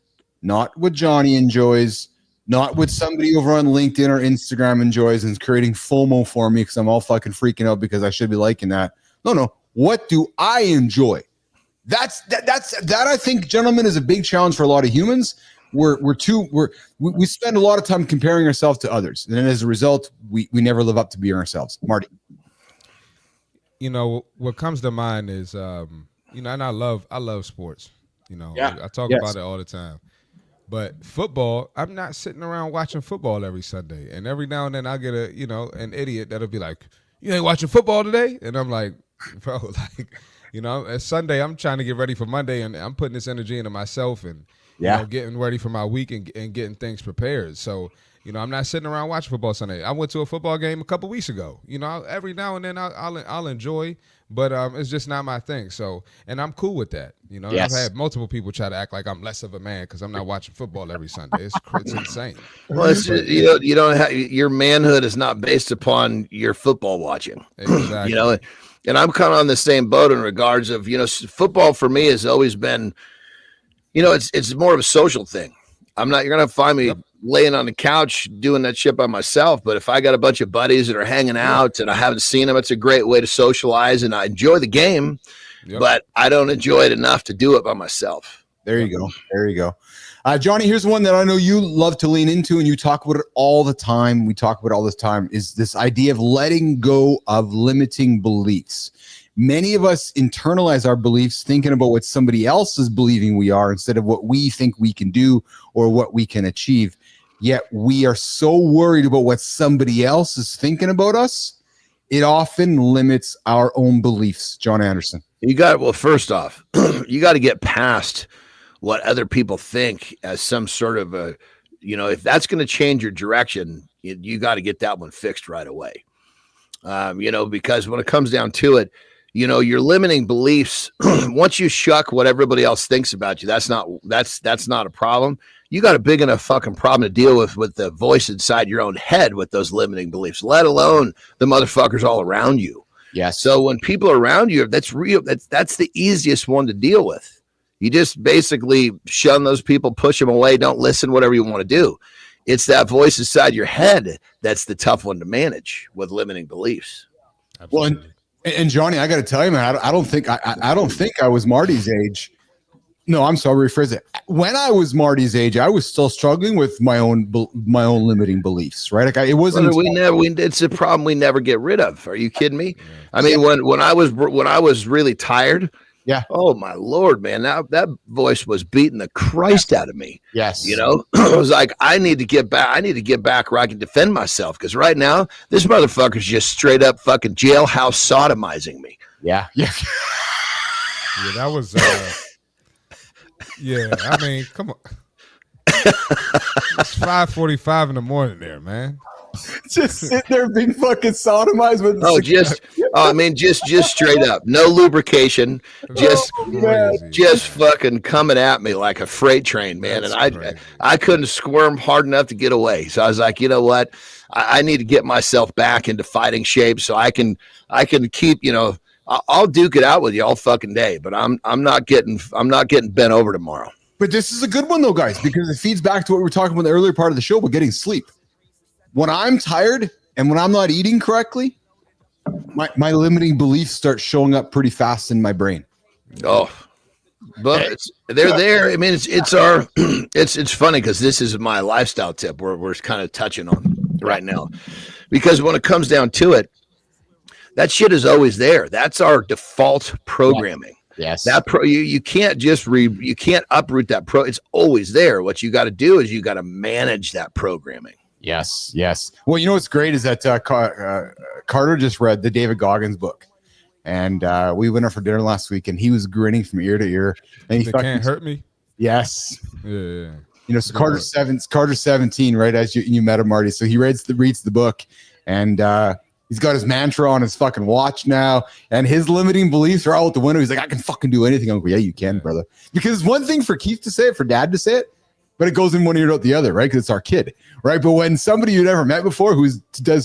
[SPEAKER 1] not what Johnny enjoys, not what somebody over on LinkedIn or Instagram enjoys and is creating FOMO for me because I'm all fucking freaking out because I should be liking that. No. What do I enjoy? That I think, gentlemen, is a big challenge for a lot of humans. We spend a lot of time comparing ourselves to others, and then as a result, we never live up to being ourselves. Marty,
[SPEAKER 3] what comes to mind is and I love sports. I talk about it all the time. But football, I'm not sitting around watching football every Sunday, and every now and then I get an idiot that'll be like, "You ain't watching football today?" And I'm like, "Bro, it's Sunday. I'm trying to get ready for Monday, and I'm putting this energy into myself and." Getting ready for my week and getting things prepared. So, I'm not sitting around watching football Sunday. I went to a football game a couple weeks ago. Every now and then I'll enjoy, but it's just not my thing. So, and I'm cool with that.
[SPEAKER 1] Yes.
[SPEAKER 3] I've had multiple people try to act like I'm less of a man because I'm not watching football every Sunday. It's insane.
[SPEAKER 2] Well, you don't have your manhood is not based upon your football watching.
[SPEAKER 3] Exactly.
[SPEAKER 2] And I'm kind of on the same boat in regards of football for me has always been. It's more of a social thing. You're going to find me laying on the couch doing that shit by myself. But if I got a bunch of buddies that are hanging out and I haven't seen them, it's a great way to socialize. And I enjoy the game, but I don't enjoy it enough to do it by myself.
[SPEAKER 1] There you go. Johnny, here's one that I know you love to lean into and you talk about it all the time. We talk about it all this time is this idea of letting go of limiting beliefs. Many of us internalize our beliefs thinking about what somebody else is believing we are instead of what we think we can do or what we can achieve. Yet we are so worried about what somebody else is thinking about us, it often limits our own beliefs. Jon Andersen.
[SPEAKER 2] First off, you got to get past what other people think as some sort of if that's going to change your direction, you got to get that one fixed right away. Because when it comes down to it, your limiting beliefs, once you shuck what everybody else thinks about you, that's not a problem. You got a big enough fucking problem to deal with the voice inside your own head with those limiting beliefs, let alone the motherfuckers all around you.
[SPEAKER 1] Yes.
[SPEAKER 2] So when people are around you, that's the easiest one to deal with. You just basically shun those people, push them away, don't listen, whatever you want to do. It's that voice inside your head that's the tough one to manage with limiting beliefs.
[SPEAKER 3] Absolutely.
[SPEAKER 1] Well, and Johnny, I got to tell you, man, I don't think I was Marty's age. No, I'm sorry, rephrase it. When I was Marty's age, I was still struggling with my own limiting beliefs, right? Like it wasn't.
[SPEAKER 2] It's a problem we never get rid of. Are you kidding me? I mean, when I was really tired.
[SPEAKER 1] Yeah.
[SPEAKER 2] Oh my Lord, man! That voice was beating the Christ out of me.
[SPEAKER 1] Yes.
[SPEAKER 2] I was like, I need to get back. I need to get back where I can defend myself because right now this motherfucker's just straight up fucking jailhouse sodomizing me.
[SPEAKER 1] Yeah.
[SPEAKER 3] Yeah, that was. Yeah, I mean, come on. It's 5:45 in the morning there, man.
[SPEAKER 1] Just sit there being fucking sodomized with.
[SPEAKER 2] Just straight up, no lubrication, just fucking coming at me like a freight train, man.
[SPEAKER 3] That's
[SPEAKER 2] And
[SPEAKER 3] crazy.
[SPEAKER 2] I couldn't squirm hard enough to get away. So I was like, you know what, I need to get myself back into fighting shape so I can keep, I'll duke it out with you all fucking day, but I'm not getting bent over tomorrow.
[SPEAKER 1] But this is a good one though, guys, because it feeds back to what we were talking about in the earlier part of the show about getting sleep. When I'm tired and when I'm not eating correctly, my limiting beliefs start showing up pretty fast in my brain.
[SPEAKER 2] Oh, but they're there. I mean, it's funny because this is my lifestyle tip we're kind of touching on right now, because when it comes down to it, that shit is always there. That's our default programming.
[SPEAKER 1] Yes.
[SPEAKER 2] That you can't just you can't uproot that it's always there. What you got to do is you got to manage that programming.
[SPEAKER 1] Yes. Well, you know what's great is that Carter just read the David Goggins book, and we went out for dinner last week, and he was grinning from ear to ear. And he
[SPEAKER 3] can't hurt me.
[SPEAKER 1] Yes.
[SPEAKER 3] Yeah.
[SPEAKER 1] You know, so Carter's 17, right? As you met him, Marty. So he reads the book, and he's got his mantra on his fucking watch now, and his limiting beliefs are out the window. He's like, I can fucking do anything. I'm like, yeah, you can, brother. Because it's one thing for Keith to say it, for Dad to say it, but it goes in one ear out the other, right? Because it's our kid, right? But when somebody you'd never met before who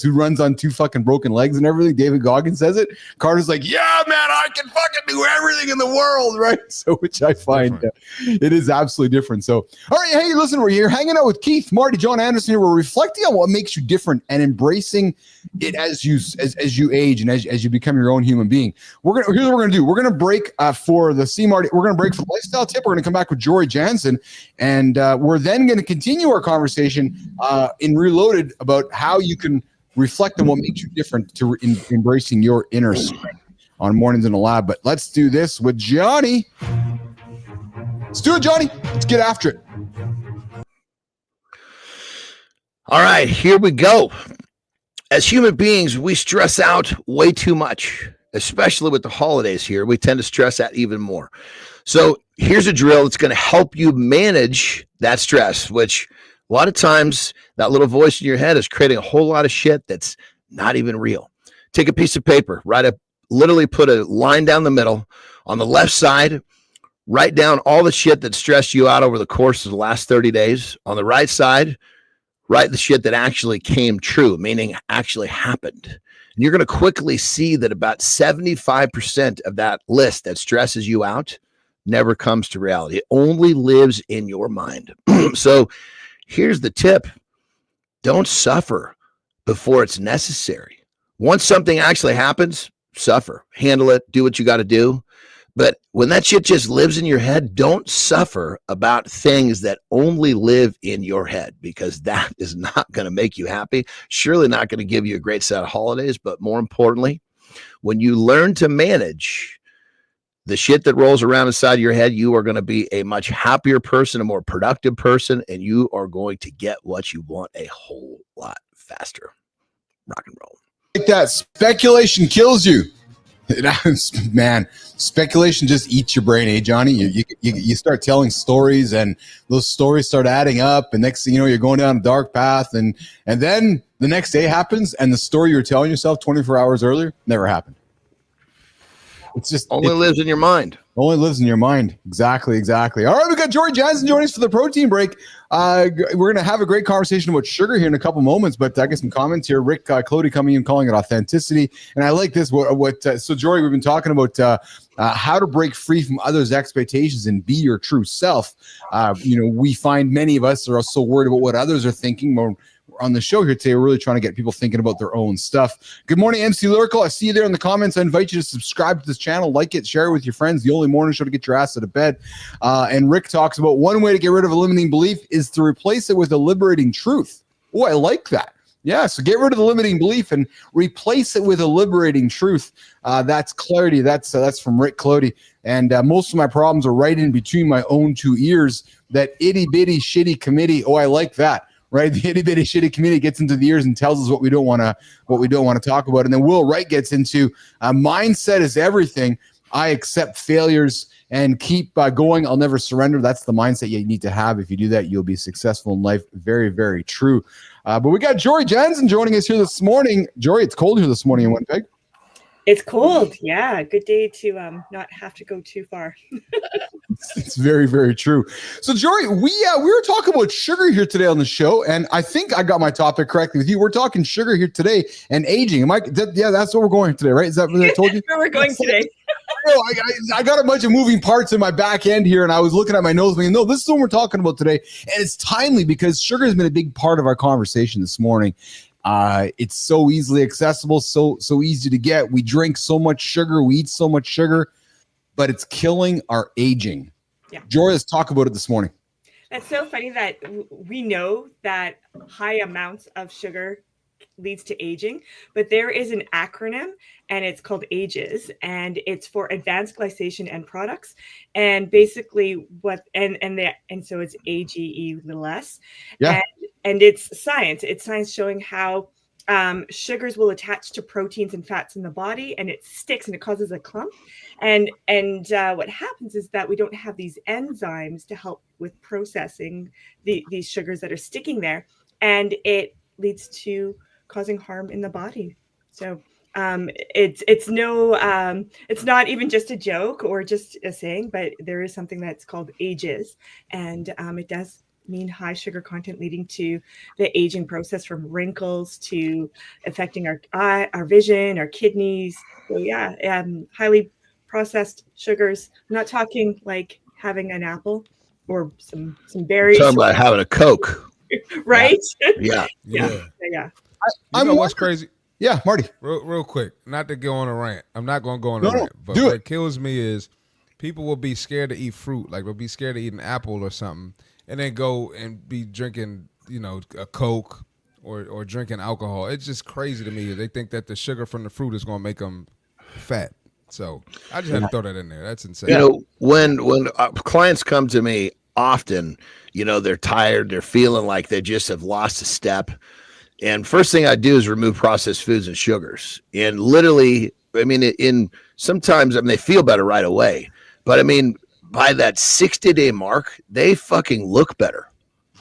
[SPEAKER 1] runs on 2 fucking broken legs and everything, David Goggins says it, Carter's like, yeah, man, I can fucking do everything in the world, right? So, which I find it is absolutely different. So, all right, hey, listen, we're here hanging out with Keith, Marty, Jon Andersen here. We're reflecting on what makes you different and embracing it as you age and as you become your own human being. Here's what we're gonna do. We're gonna break for the Marty. We're gonna break for the lifestyle tip. We're gonna come back with Jory Janzen, and we're then going to continue our conversation in Reloaded about how you can reflect on what makes you different to embracing your inner strength on Mornings in the Lab. But let's do this with Johnny. Let's do it, Johnny. Let's get after it.
[SPEAKER 2] All right, here we go. As human beings, we stress out way too much, especially with the holidays here. We tend to stress out even more. So here's a drill that's going to help you manage that stress, which a lot of times that little voice in your head is creating a whole lot of shit that's not even real. Take a piece of paper, literally put a line down the middle. On the left side, write down all the shit that stressed you out over the course of the last 30 days. On the right side, write the shit that actually came true, meaning actually happened. And you're going to quickly see that about 75% of that list that stresses you out never comes to reality. It only lives in your mind. So here's the tip. Don't suffer before it's necessary. Once something actually happens, suffer, handle it, do what you got to do. But when that shit just lives in your head, don't suffer about things that only live in your head, because that is not going to make you happy. Surely not going to give you a great set of holidays. But more importantly, when you learn to manage the shit that rolls around inside your head, you are going to be a much happier person, a more productive person, and you are going to get what you want a whole lot faster. Rock and roll.
[SPEAKER 1] Like that, speculation kills you. Man, speculation just eats your brain, eh, Johnny? You start telling stories, and those stories start adding up, and next thing you know, you're going down a dark path, and then the next day happens, and the story you were telling yourself 24 hours earlier never happened. It's just
[SPEAKER 2] lives in your mind.
[SPEAKER 1] Only lives in your mind. Exactly. All right, we got Jory Janzen joining us for the protein break. We're going to have a great conversation about sugar here in a couple moments, but I get some comments here. Rick Clody coming in, calling it authenticity. And I like this. So Jory, we've been talking about how to break free from others' expectations and be your true self. We find many of us are so worried about what others are thinking. On the show here today, we're really trying to get people thinking about their own stuff. Good morning, MC Lyrical. I see you there in the comments. I invite you to subscribe to this channel, like it, share it with your friends. The only morning show to get your ass out of bed. And Rick talks about one way to get rid of a limiting belief is to replace it with a liberating truth. Oh, I like that. Yeah, so get rid of the limiting belief and replace it with a liberating truth. That's clarity. That's from Rick Clody. And most of my problems are right in between my own 2 ears. That itty bitty shitty committee. Oh, I like that. Right, the itty bitty shitty committee gets into the ears and tells us what we don't want to talk about, and then Will Wright gets into mindset is everything. I accept failures and keep going. I'll never surrender. That's the mindset you need to have. If you do that, you'll be successful in life. Very, very true. But we got Jory Janzen joining us here this morning. Jory, it's cold here this morning in Winnipeg.
[SPEAKER 5] It's cold. Yeah. Good day to not have to go too far.
[SPEAKER 1] It's very, very true. So, Jory, we were talking about sugar here today on the show, and I think I got my topic correctly with you. We're talking sugar here today and aging. That's what we're going today, right? Is that what I told you?
[SPEAKER 5] Where we're going today.
[SPEAKER 1] I got a bunch of moving parts in my back end here, and I was looking at my nose thinking, no, this is what we're talking about today. And it's timely because sugar has been a big part of our conversation this morning. It's so easily accessible, so easy to get. We drink so much sugar, we eat so much sugar, but it's killing our aging.
[SPEAKER 5] Yeah.
[SPEAKER 1] Jory, let's talk about it this morning.
[SPEAKER 5] That's so funny that we know that high amounts of sugar leads to aging, but there is an acronym and it's called AGES, and it's for advanced glycation end products. And basically so it's AGE.
[SPEAKER 1] Yeah.
[SPEAKER 5] And it's science showing how sugars will attach to proteins and fats in the body, and it sticks and it causes a clump. And what happens is that we don't have these enzymes to help with processing these sugars that are sticking there, and it leads to causing harm in the body. So it's not even just a joke or just a saying, but there is something that's called AGES, and it does mean high sugar content, leading to the aging process, from wrinkles to affecting our vision, our kidneys. So yeah, highly processed sugars. I'm not talking like having an apple or some berries.
[SPEAKER 2] Talking about having a Coke,
[SPEAKER 5] right?
[SPEAKER 2] Yeah.
[SPEAKER 3] You know what's crazy?
[SPEAKER 1] Yeah, Marty.
[SPEAKER 3] Real quick, not to go on a rant. I'm not going to go on a
[SPEAKER 1] No,
[SPEAKER 3] rant. But
[SPEAKER 1] do
[SPEAKER 3] what
[SPEAKER 1] it.
[SPEAKER 3] kills me is people will be scared to eat fruit. Like they'll be scared to eat an apple or something, and then go and be drinking, a Coke or drinking alcohol. It's just crazy to me. They think that the sugar from the fruit is going to make them fat. So I just had to throw that in there. That's insane.
[SPEAKER 2] When clients come to me often, they're tired, they're feeling like they just have lost a step. And first thing I do is remove processed foods and sugars. And literally, sometimes they feel better right away. But by that 60-day mark, they fucking look better.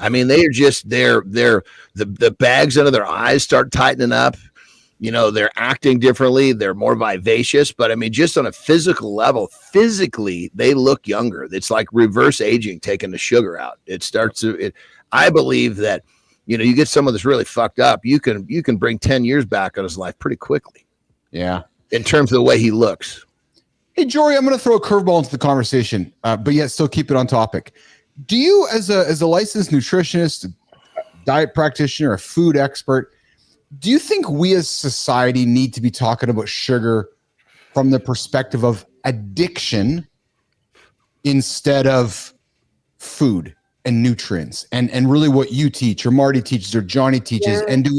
[SPEAKER 2] They are just the bags under their eyes start tightening up. They're acting differently. They're more vivacious. But just on a physical level, physically, they look younger. It's like reverse aging, taking the sugar out. I believe that, you get someone that's really fucked up, you can bring 10 years back on his life pretty quickly.
[SPEAKER 1] Yeah.
[SPEAKER 2] In terms of the way he looks.
[SPEAKER 1] Hey, Jory, I'm going to throw a curveball into the conversation, but yet still keep it on topic. Do you, as a licensed nutritionist, diet practitioner, a food expert, do you think we as society need to be talking about sugar from the perspective of addiction instead of food and nutrients, and really what you teach or Marty teaches or Johnny teaches? Yeah. And do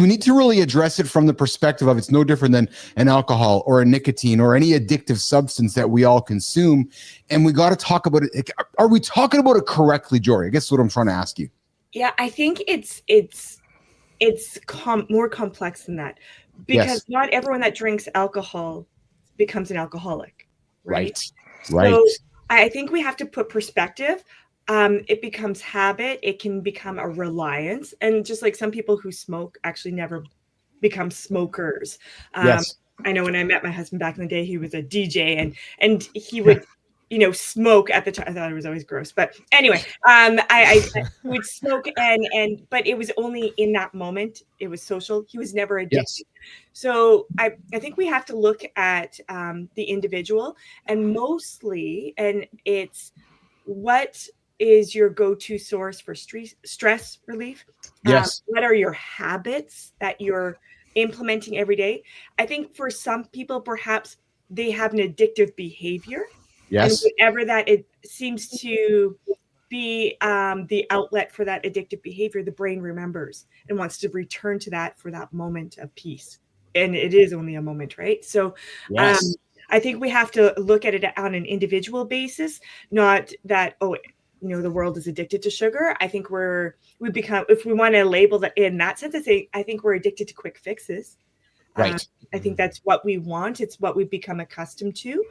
[SPEAKER 1] we need to really address it from the perspective of it's no different than an alcohol or a nicotine or any addictive substance that we all consume? And we got to talk about it. Are we talking about it correctly, Jory? I guess that's what I'm trying to ask you.
[SPEAKER 5] Yeah, I think it's more complex than that, because not everyone that drinks alcohol becomes an alcoholic. Right. So I think we have to put perspective. It becomes habit. It can become a reliance. And just like some people who smoke actually never become smokers.
[SPEAKER 1] Yes.
[SPEAKER 5] I know when I met my husband back in the day, he was a DJ and he would, smoke at the time. I thought it was always gross, but anyway, I would smoke but it was only in that moment. It was social. He was never addicted. Yes. So I think we have to look at the individual, and mostly, and it's what is your go-to source for stress relief?
[SPEAKER 1] Yes.
[SPEAKER 5] What are your habits that you're implementing every day? I think for some people, perhaps they have an addictive behavior.
[SPEAKER 1] Yes.
[SPEAKER 5] And whatever that it seems to be the outlet for that addictive behavior, the brain remembers and wants to return to that for that moment of peace. And it is only a moment, right? So yes. I think we have to look at it on an individual basis, not that, the world is addicted to sugar. I think we become, if we want to label that in that sense, I think we're addicted to quick fixes.
[SPEAKER 1] Right.
[SPEAKER 5] I think that's what we want. It's what we've become accustomed to.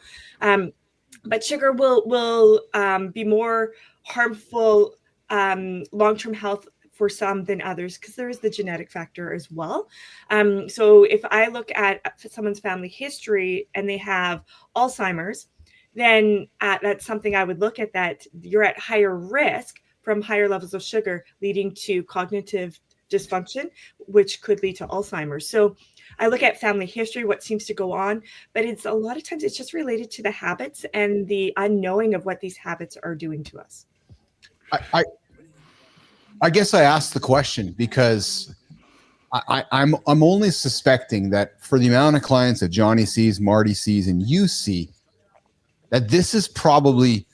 [SPEAKER 5] But sugar will be more harmful long-term health for some than others, because there is the genetic factor as well. So if I look at someone's family history and they have Alzheimer's, then that's something I would look at, that you're at higher risk from higher levels of sugar, leading to cognitive dysfunction, which could lead to Alzheimer's. So I look at family history, what seems to go on, but it's a lot of times it's just related to the habits and the unknowing of what these habits are doing to us.
[SPEAKER 1] I guess I asked the question because I'm only suspecting that for the amount of clients that Johnny sees, Marty sees, and you see, that this is probably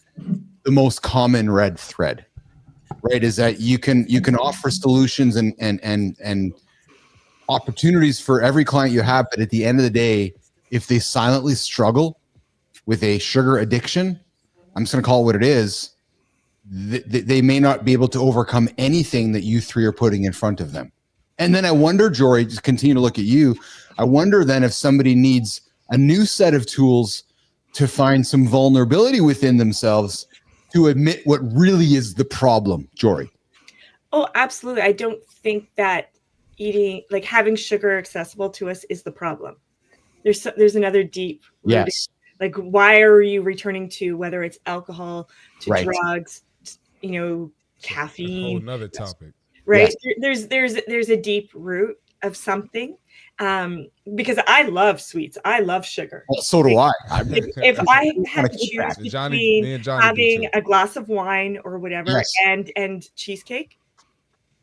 [SPEAKER 1] the most common red thread, right? Is that you can offer solutions and opportunities for every client you have. But at the end of the day, if they silently struggle with a sugar addiction, I'm just going to call it what it is. They may not be able to overcome anything that you three are putting in front of them. And then I wonder, Jory, just continue to look at you. I wonder then if somebody needs a new set of tools to find some vulnerability within themselves to admit what really is the problem, Jory.
[SPEAKER 5] Oh, absolutely. I don't think that eating, like having sugar accessible to us, is the problem. There's another deep rooted,
[SPEAKER 1] Yes.
[SPEAKER 5] like, why are you returning to, whether it's alcohol, to
[SPEAKER 1] Right.
[SPEAKER 5] drugs, caffeine,
[SPEAKER 3] That's a whole nother topic.
[SPEAKER 5] right?
[SPEAKER 1] Yes.
[SPEAKER 5] There's a deep root of something. Because I love sweets, I love sugar.
[SPEAKER 1] Well, so do I.
[SPEAKER 5] If I had to
[SPEAKER 1] keep
[SPEAKER 5] choose
[SPEAKER 1] that.
[SPEAKER 3] Me and
[SPEAKER 5] between
[SPEAKER 3] Johnny do
[SPEAKER 5] having
[SPEAKER 3] too.
[SPEAKER 5] a glass of wine or whatever,
[SPEAKER 1] Yes.
[SPEAKER 5] and cheesecake,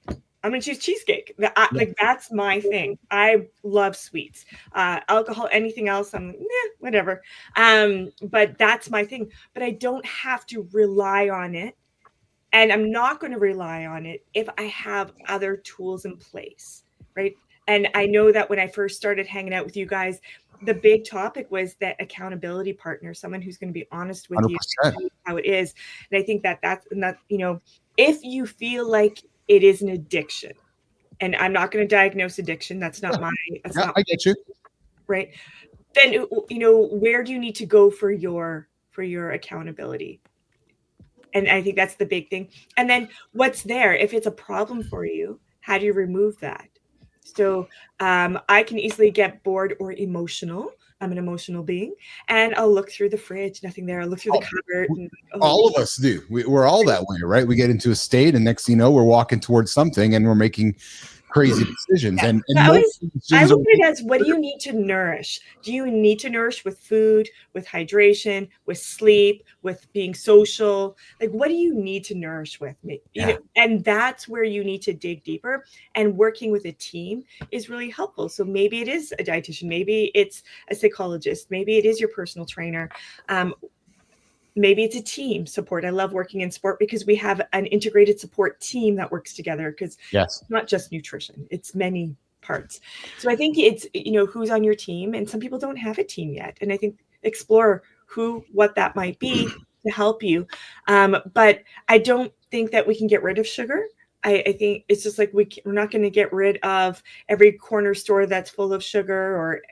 [SPEAKER 5] I'm gonna choose cheesecake. Like, that's my thing. I love sweets. Alcohol, anything else, I'm like, whatever. But that's my thing. But I don't have to rely on it, and I'm not going to rely on it if I have other tools in place, right? And I know that when I first started hanging out with you guys, the big topic was that accountability partner, someone who's going to be honest with
[SPEAKER 1] 100%.
[SPEAKER 5] you how it is. And I think that's not, if you feel like it is an addiction, and I'm not going to diagnose addiction, that's not my,
[SPEAKER 1] I get you.
[SPEAKER 5] right? Then, where do you need to go for your accountability? And I think that's the big thing. And then what's there? If it's a problem for you, how do you remove that? So I can easily get bored or emotional. I'm an emotional being, and I'll look through the fridge, nothing there. I'll look through the cupboard. And,
[SPEAKER 1] all of us do. We're all that way, right? We get into a state, and next thing you know, we're walking towards something, and we're making crazy decisions.
[SPEAKER 5] Yeah.
[SPEAKER 1] And
[SPEAKER 5] I
[SPEAKER 1] most
[SPEAKER 5] look
[SPEAKER 1] decisions
[SPEAKER 5] at it as, what do you need to nourish? Do you need to nourish with food, with hydration, with sleep, with being social? Like, what do you need to nourish with? And that's where you need to dig deeper. And working with a team is really helpful. So maybe it is a dietitian, maybe it's a psychologist, maybe it is your personal trainer. Maybe it's a team support. I love working in sport because we have an integrated support team that works together, because
[SPEAKER 1] yes,
[SPEAKER 5] it's not just nutrition, it's many parts. So I think it's, who's on your team, and some people don't have a team yet. And I think explore what that might be to help you. But I don't think that we can get rid of sugar. I think it's just like we're not going to get rid of every corner store that's full of sugar or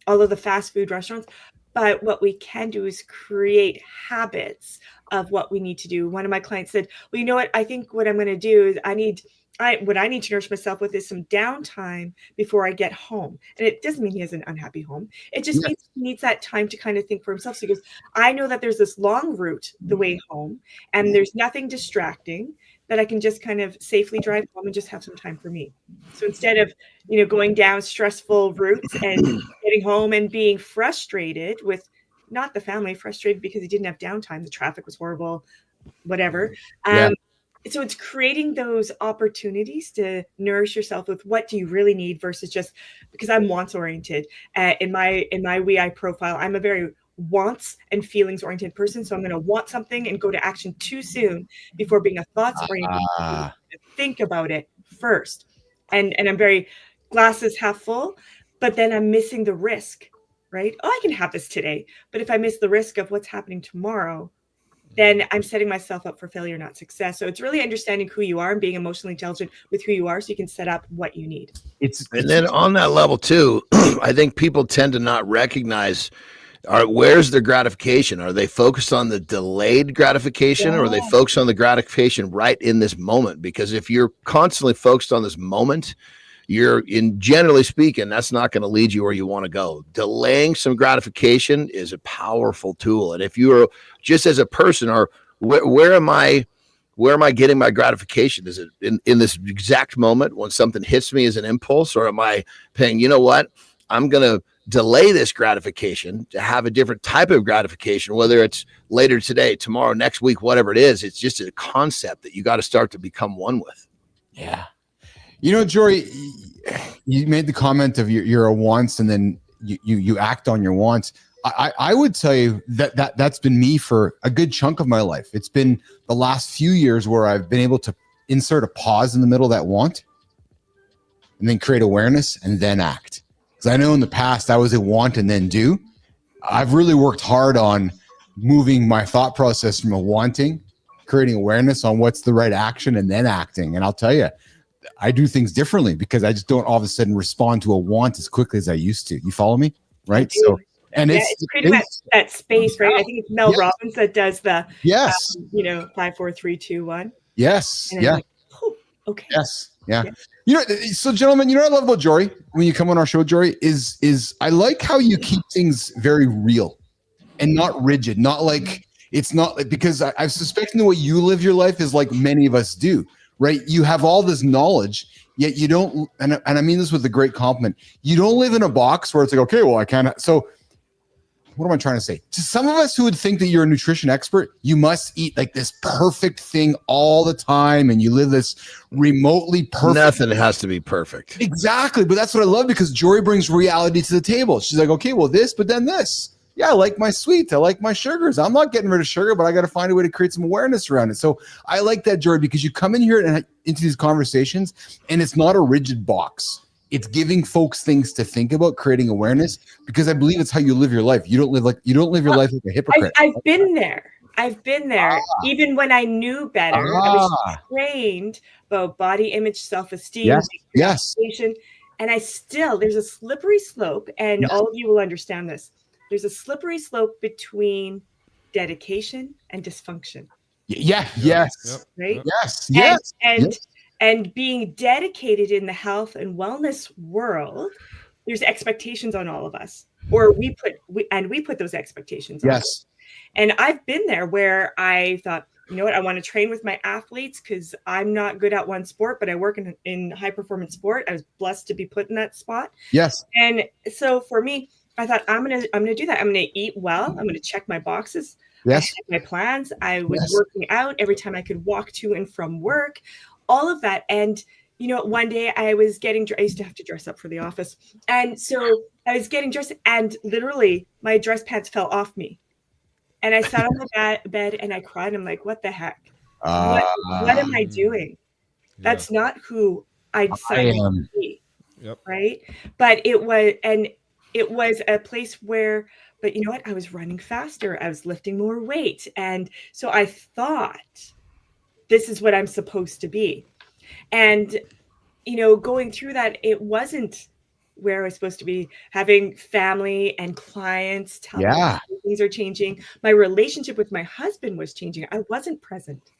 [SPEAKER 5] all of the fast food restaurants. But what we can do is create habits of what we need to do. One of my clients said, well, you know what? I think what I'm going to do is what I need to nourish myself with is some downtime before I get home. And it doesn't mean he has an unhappy home. It just means he needs that time to kind of think for himself. So he goes, I know that there's this long route the way home, and there's nothing distracting, that I can just kind of safely drive home and just have some time for me. So instead of, going down stressful routes and getting home and being frustrated with not the family, frustrated because he didn't have downtime, the traffic was horrible, whatever. So it's creating those opportunities to nourish yourself with what do you really need versus just, because I'm wants oriented. In my WEI profile, I'm a very wants and feelings oriented person. So I'm going to want something and go to action too soon before being a thoughts oriented person. Think about it first. And I'm very glasses half full, but then I'm missing the risk, right? Oh, I can have this today. But if I miss the risk of what's happening tomorrow, then I'm setting myself up for failure, not success. So it's really understanding who you are and being emotionally intelligent with who you are, so you can set up what you need.
[SPEAKER 2] And then on that level too, I think people tend to not recognize, where's their gratification? Are they focused on the delayed gratification, or are they focused on the gratification right in this moment? Because if you're constantly focused on this moment, generally speaking, that's not going to lead you where you want to go. Delaying some gratification is a powerful tool. And if you're just as a person, where am I getting my gratification? Is it in this exact moment when something hits me as an impulse, or am I paying, I'm going to delay this gratification to have a different type of gratification, whether it's later today, tomorrow, next week, whatever it is. It's just a concept that you got to start to become one with.
[SPEAKER 1] Yeah. Jory, you made the comment of you're a wants, and then you act on your wants. I would tell you that's been me for a good chunk of my life. It's been the last few years where I've been able to insert a pause in the middle of that want and then create awareness and then act. Because I know in the past I was a want and then do. I've really worked hard on moving my thought process from a wanting, creating awareness on what's the right action, and then acting. And I'll tell you, I do things differently because I just don't all of a sudden respond to a want as quickly as I used to. You follow me? Right. So, and
[SPEAKER 5] it's pretty much that space, right? I think it's Mel Robbins that does the, 5, 4, 3, 2, 1.
[SPEAKER 1] Yes.
[SPEAKER 5] And like, oh, okay.
[SPEAKER 1] Yes. Yeah. So gentlemen, what I love about Jory when you come on our show, Jory, is I like how you keep things very real and not rigid, not like it's not like, because I'm suspecting the way you live your life is like many of us do, right? You have all this knowledge, yet you don't, and I mean this with a great compliment, you don't live in a box where it's like, okay, well, I can't. So what am I trying to say? To some of us who would think that you're a nutrition expert, you must eat like this perfect thing all the time, and you live this remotely perfect.
[SPEAKER 2] Nothing has to be perfect.
[SPEAKER 1] Exactly. But that's what I love, because Jory brings reality to the table. She's like, okay, well, this, but then this. Yeah, I like my sweets. I like my sugars. I'm not getting rid of sugar, but I got to find a way to create some awareness around it. So I like that, Jory, because you come in here and into these conversations, and it's not a rigid box. It's giving folks things to think about, creating awareness, because I believe it's how you live your life. You don't live your life like a hypocrite.
[SPEAKER 5] I've been there. Even when I knew better. I was trained about body image, self-esteem,
[SPEAKER 1] yes.
[SPEAKER 5] And there's a slippery slope, and all of you will understand this. There's a slippery slope between dedication and dysfunction.
[SPEAKER 1] Yeah. Yes.
[SPEAKER 5] Right.
[SPEAKER 1] Yes.
[SPEAKER 5] And being dedicated in the health and wellness world, there's expectations on all of us, or we put those expectations on.
[SPEAKER 1] Yes.
[SPEAKER 5] And I've been there where I thought, you know what, I want to train with my athletes because I'm not good at one sport, but I work in high performance sport. I was blessed to be put in that spot.
[SPEAKER 1] Yes.
[SPEAKER 5] And so for me, I thought I'm gonna do that. I'm gonna eat well. I'm gonna check my boxes.
[SPEAKER 1] Yes.
[SPEAKER 5] I had my plans. I was working out every time I could walk to and from work, all of that. And one day I used to have to dress up for the office, and so I was getting dressed, and literally my dress pants fell off me, and I sat on the bed and I cried. I'm like, what the heck? What am I doing? That's not who I decided to be.
[SPEAKER 3] Yep.
[SPEAKER 5] Right. But it was a place where, but you know what? I was running faster. I was lifting more weight. And so I thought, this is what I'm supposed to be. And, going through that, it wasn't where I was supposed to be. Having family and clients telling me things are changing. My relationship with my husband was changing. I wasn't present.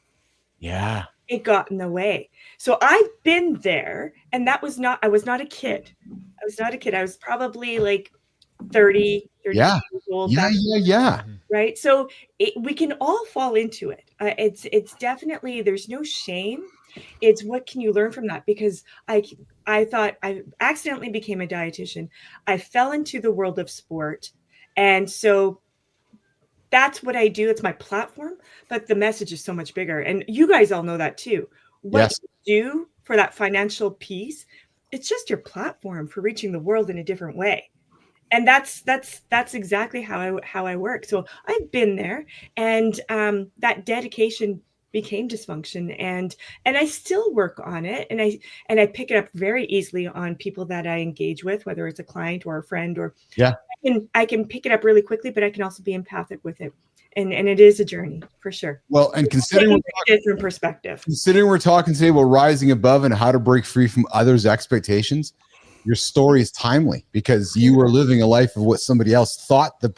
[SPEAKER 1] Yeah.
[SPEAKER 5] It got in the way. So I've been there, and I was not a kid. I was probably like 30 years old.
[SPEAKER 1] Yeah.
[SPEAKER 5] Right. So we can all fall into it. It's definitely, there's no shame. It's what can you learn from that? Because I thought I accidentally became a dietitian. I fell into the world of sport. And so that's what I do. It's my platform, but the message is so much bigger. And you guys all know that too. What you do for that financial piece, it's just your platform for reaching the world in a different way. And that's exactly how I work. So I've been there, and that dedication became dysfunction, and I still work on it, and I pick it up very easily on people that I engage with, whether it's a client or a friend, or I can pick it up really quickly, but I can also be empathic with it. And it is a journey for sure.
[SPEAKER 1] Well, and considering
[SPEAKER 5] a different perspective.
[SPEAKER 1] Considering we're talking today about rising above and how to break free from others' expectations, your story is timely, because you were living a life of what somebody else thought the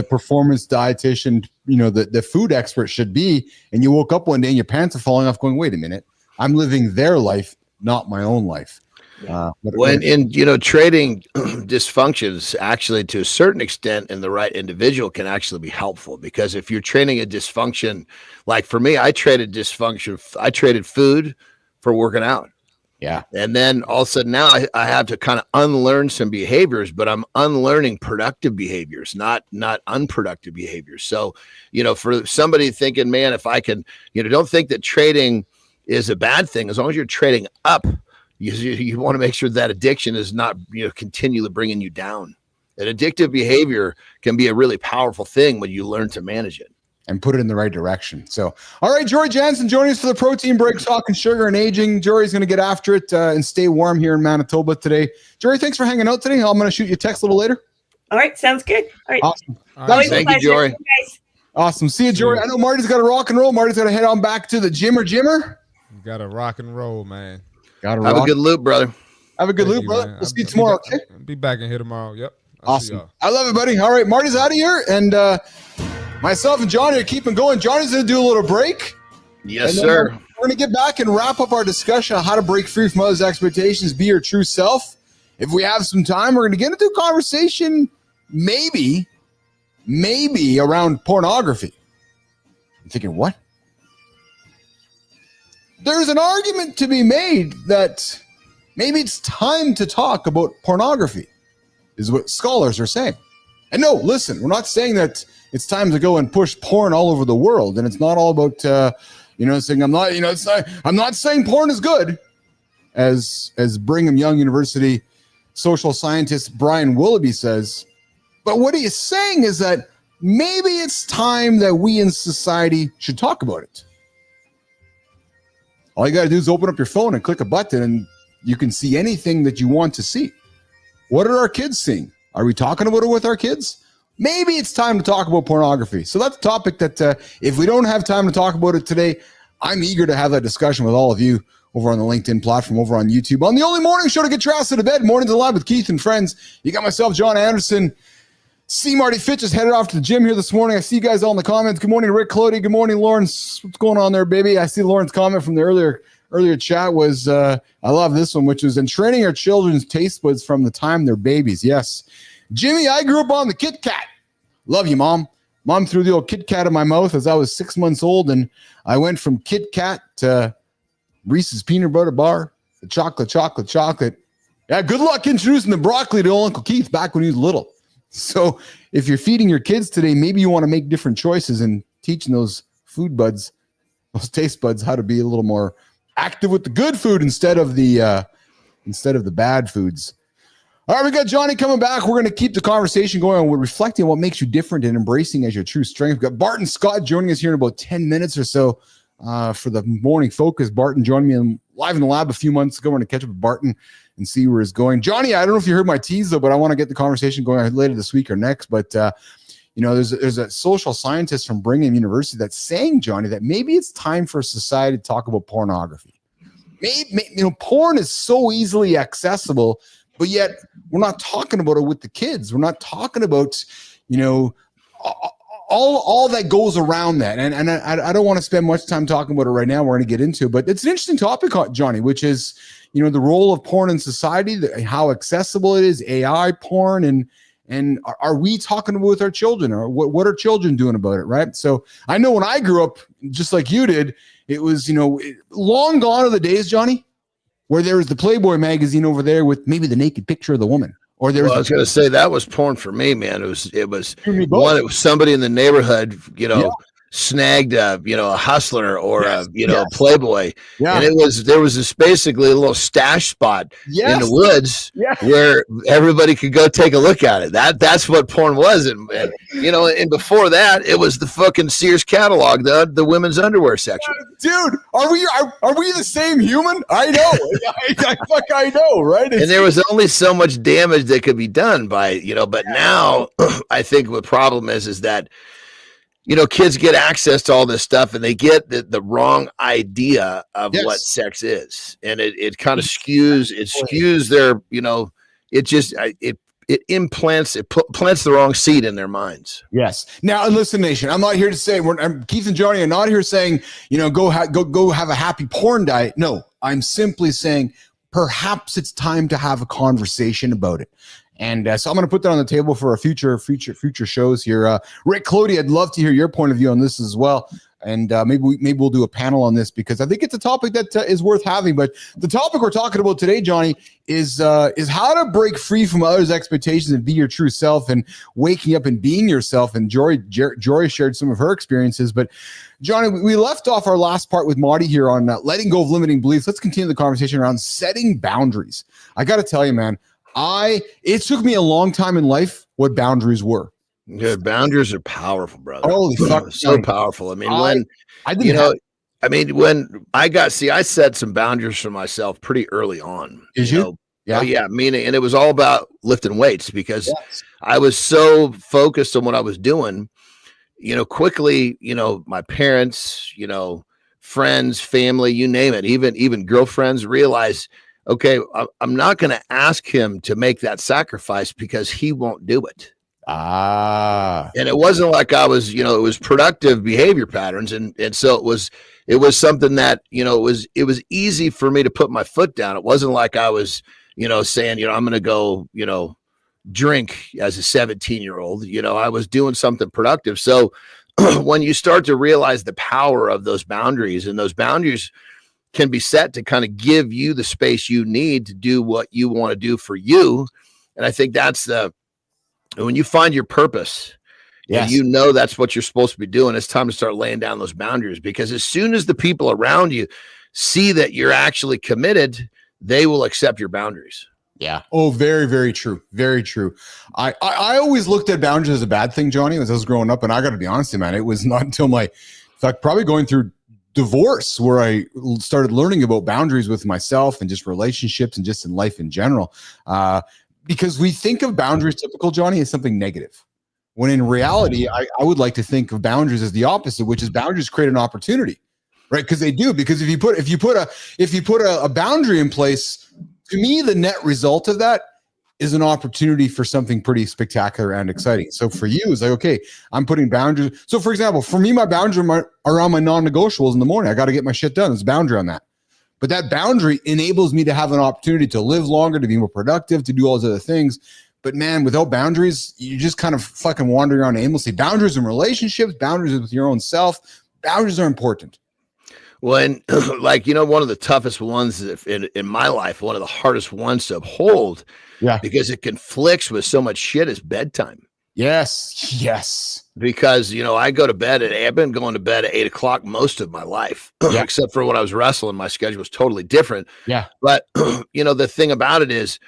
[SPEAKER 1] performance dietitian, the food expert should be, and you woke up one day and your pants are falling off, going, "Wait a minute, I'm living their life, not my own life."
[SPEAKER 2] Trading dysfunctions, actually, to a certain extent, in the right individual, can actually be helpful, because if you're training a dysfunction, like for me, I traded food for working out.
[SPEAKER 1] Yeah. And
[SPEAKER 2] then all of a sudden now I have to kind of unlearn some behaviors, but I'm unlearning productive behaviors, not unproductive behaviors. So, for somebody thinking, man, if I can, don't think that trading is a bad thing. As long as you're trading up, you want to make sure that addiction is not, continually bringing you down. An addictive behavior can be a really powerful thing when you learn to manage it.
[SPEAKER 1] and put it in the right direction. So, all right, Jory Janzen joining us for the protein break, talking sugar and aging. Jory's going to get after it and stay warm here in Manitoba today. Jory, thanks for hanging out today. I'm going to shoot you a text a little later.
[SPEAKER 5] All right, sounds good. All right.
[SPEAKER 1] Awesome.
[SPEAKER 2] Thank you, Jory.
[SPEAKER 5] Guys.
[SPEAKER 1] Awesome. See you, Jory. I know Marty's got to rock and roll. Marty's got to head on back to the jimmer.
[SPEAKER 3] You got to rock and roll, man.
[SPEAKER 1] Got to
[SPEAKER 2] Have a good loop, brother.
[SPEAKER 1] Have a good
[SPEAKER 3] Thank
[SPEAKER 1] loop,
[SPEAKER 3] you,
[SPEAKER 1] brother.
[SPEAKER 3] man.
[SPEAKER 1] We'll see you tomorrow. Okay.
[SPEAKER 3] Be back in here tomorrow. Yep. I'll see
[SPEAKER 1] Awesome.
[SPEAKER 3] y'all.
[SPEAKER 1] I love it, buddy. All right, Marty's out of here, and myself and Johnny are keeping going. Johnny's going to do a little break.
[SPEAKER 2] Yes, sir.
[SPEAKER 1] We're going to get back and wrap up our discussion on how to break free from others' expectations, be your true self. If we have some time, we're going to get into a conversation maybe around pornography. I'm thinking, what? There's an argument to be made that maybe it's time to talk about pornography, is what scholars are saying. And no, listen, we're not saying that it's time to go and push porn all over the world. And it's not all about, saying I'm not saying porn is good, as Brigham Young University social scientist Brian Willoughby says. But what he is saying is that maybe it's time that we in society should talk about it. All you got to do is open up your phone and click a button and you can see anything that you want to see. What are our kids seeing? Are we talking about it with our kids? Maybe it's time to talk about pornography. So that's a topic that if we don't have time to talk about it today, I'm eager to have that discussion with all of you over on the LinkedIn platform, over on YouTube, on the only morning show to get your ass out of bed, Mornings Alive with Keith and friends. You got myself, Jon Andersen. See Marty Fitch is headed off to the gym here this morning. I see you guys all in the comments. Good morning, Rick Clody. Good morning, Lawrence. What's going on there, baby? I see Lauren's comment from the earlier chat was, I love this one, which was in training our children's taste buds from the time they're babies. Yes. Jimmy, I grew up on the Kit Kat. Love you, Mom. Mom threw the old Kit Kat in my mouth as I was 6 months old, and I went from Kit Kat to Reese's Peanut Butter Bar, the chocolate. Yeah, good luck introducing the broccoli to old Uncle Keith back when he was little. So if you're feeding your kids today, maybe you want to make different choices and teaching those food buds, those taste buds, how to be a little more active with the good food instead of the bad foods. All right, we got Johnny coming back. We're going to keep the conversation going. We're reflecting on what makes you different and embracing as your true strength. We've got Barton Scott joining us here in about 10 minutes or so for the morning focus. Barton joined me live in the lab a few months ago. We're going to catch up with Barton and see where it's going. Johnny, I don't know if you heard my tease, though, but I want to get the conversation going later this week or next. But, there's a social scientist from Brigham University that's saying, Johnny, that maybe it's time for society to talk about pornography. Porn is so easily accessible, but yet we're not talking about it with the kids. We're not talking about, all that goes around that. And I don't want to spend much time talking about it right now. We're going to get into it, but it's an interesting topic, Johnny, which is, the role of porn in society, how accessible it is, AI porn, and are we talking about with our children, or what are children doing about it, right? So I know when I grew up, just like you did, it was, long gone are the days, Johnny, where there was the Playboy magazine over there with maybe the naked picture of the woman. Or there was
[SPEAKER 2] I was going to say that was porn for me, man. It was one. It was somebody in the neighborhood, snagged a hustler or a Playboy, and there was this basically a little stash spot in the woods where everybody could go take a look at it. That's what porn was, and before that it was the fucking Sears catalog, the women's underwear section.
[SPEAKER 1] Dude, are we the same human? I know, I know, right?
[SPEAKER 2] And there was only so much damage that could be done by but now I think the problem is that kids get access to all this stuff and they get the wrong idea of what sex is. And it kind of skews their, it plants the wrong seed in their minds.
[SPEAKER 1] Yes. Now, and listen, nation, I'm not here to say Keith and Johnny are not here saying, go have a happy porn diet. No, I'm simply saying perhaps it's time to have a conversation about it. And so I'm going to put that on the table for a future shows here. Rick Clody, I'd love to hear your point of view on this as well. And maybe we'll do a panel on this because I think it's a topic that is worth having. But the topic we're talking about today, Johnny, is how to break free from others' expectations and be your true self and waking up and being yourself. And Jory shared some of her experiences. But Johnny, we left off our last part with Marty here on letting go of limiting beliefs. Let's continue the conversation around setting boundaries. I got to tell you, man, it took me a long time in life what boundaries were.
[SPEAKER 2] Dude, boundaries are powerful, brother.
[SPEAKER 1] Holy fuck,
[SPEAKER 2] So powerful. I mean, when
[SPEAKER 1] I didn't
[SPEAKER 2] when I set some boundaries for myself pretty early on.
[SPEAKER 1] Did you?
[SPEAKER 2] Know?
[SPEAKER 1] Yeah.
[SPEAKER 2] Oh yeah, meaning, and it was all about lifting weights because
[SPEAKER 1] Yes.
[SPEAKER 2] I was so focused on what I was doing. Quickly, my parents, friends, family, you name it, even girlfriends realize, okay, I'm not going to ask him to make that sacrifice because he won't do it. And it wasn't like I was, it was productive behavior patterns. And so it was something that, it was easy for me to put my foot down. It wasn't like I was, saying, I'm going to go, drink as a 17-year-old. I was doing something productive. So when you start to realize the power of those boundaries, and those boundaries can be set to kind of give you the space you need to do what you want to do for you. And I think that's when you find your purpose,
[SPEAKER 1] Yes.
[SPEAKER 2] and that's what you're supposed to be doing, it's time to start laying down those boundaries, because as soon as the people around you see that you're actually committed, they will accept your boundaries.
[SPEAKER 1] Yeah. Oh, very, very true. Very true. I always looked at boundaries as a bad thing, Johnny, as I was growing up. And I got to be honest with you, man, it was not until probably going through divorce where I started learning about boundaries with myself and just relationships and just in life in general. Because we think of boundaries, typical Johnny, as something negative. When in reality, I would like to think of boundaries as the opposite, which is boundaries create an opportunity, right? Because they do. Because if you put a boundary in place, to me, the net result of that is an opportunity for something pretty spectacular and exciting. So for you, it's like, okay, I'm putting boundaries. So for example, for me, my boundary around my non-negotiables in the morning, I got to get my shit done. There's a boundary on that. But that boundary enables me to have an opportunity to live longer, to be more productive, to do all those other things. But man, without boundaries, you just kind of fucking wander around aimlessly. Boundaries in relationships, boundaries with your own self, boundaries are important.
[SPEAKER 2] When, one of the toughest ones in my life, one of the hardest ones to uphold, because it conflicts with so much shit, is bedtime.
[SPEAKER 1] Yes.
[SPEAKER 2] Because, I go to bed I've been going to bed at 8:00 most of my life, except for when I was wrestling, my schedule was totally different.
[SPEAKER 1] Yeah.
[SPEAKER 2] But, the thing about it is,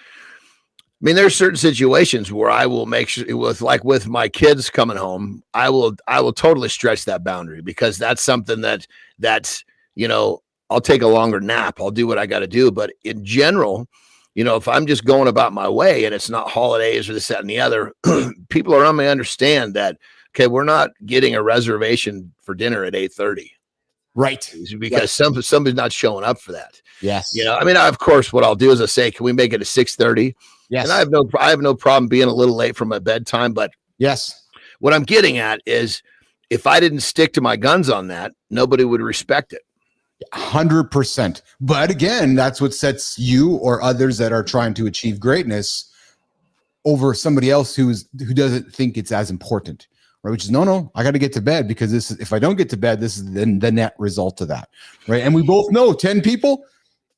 [SPEAKER 2] there's certain situations where I will make sure with my kids coming home, I will totally stretch that boundary, because that's something that's, I'll take a longer nap. I'll do what I got to do. But in general, if I'm just going about my way and it's not holidays or this, that, and the other, people around me understand that, okay, we're not getting a reservation for dinner at 8:30.
[SPEAKER 1] Right.
[SPEAKER 2] Because somebody's not showing up for that.
[SPEAKER 1] Yes.
[SPEAKER 2] Of course, what I'll do is I say, can we make it at 6:30?
[SPEAKER 1] Yes.
[SPEAKER 2] And I have no problem being a little late for my bedtime. But
[SPEAKER 1] yes,
[SPEAKER 2] what I'm getting at is, if I didn't stick to my guns on that, nobody would respect it.
[SPEAKER 1] 100%. But again, that's what sets you or others that are trying to achieve greatness over somebody else who doesn't think it's as important, right? Which is no, I got to get to bed, because if I don't get to bed, this is the net result of that, right? And we both know 10 people,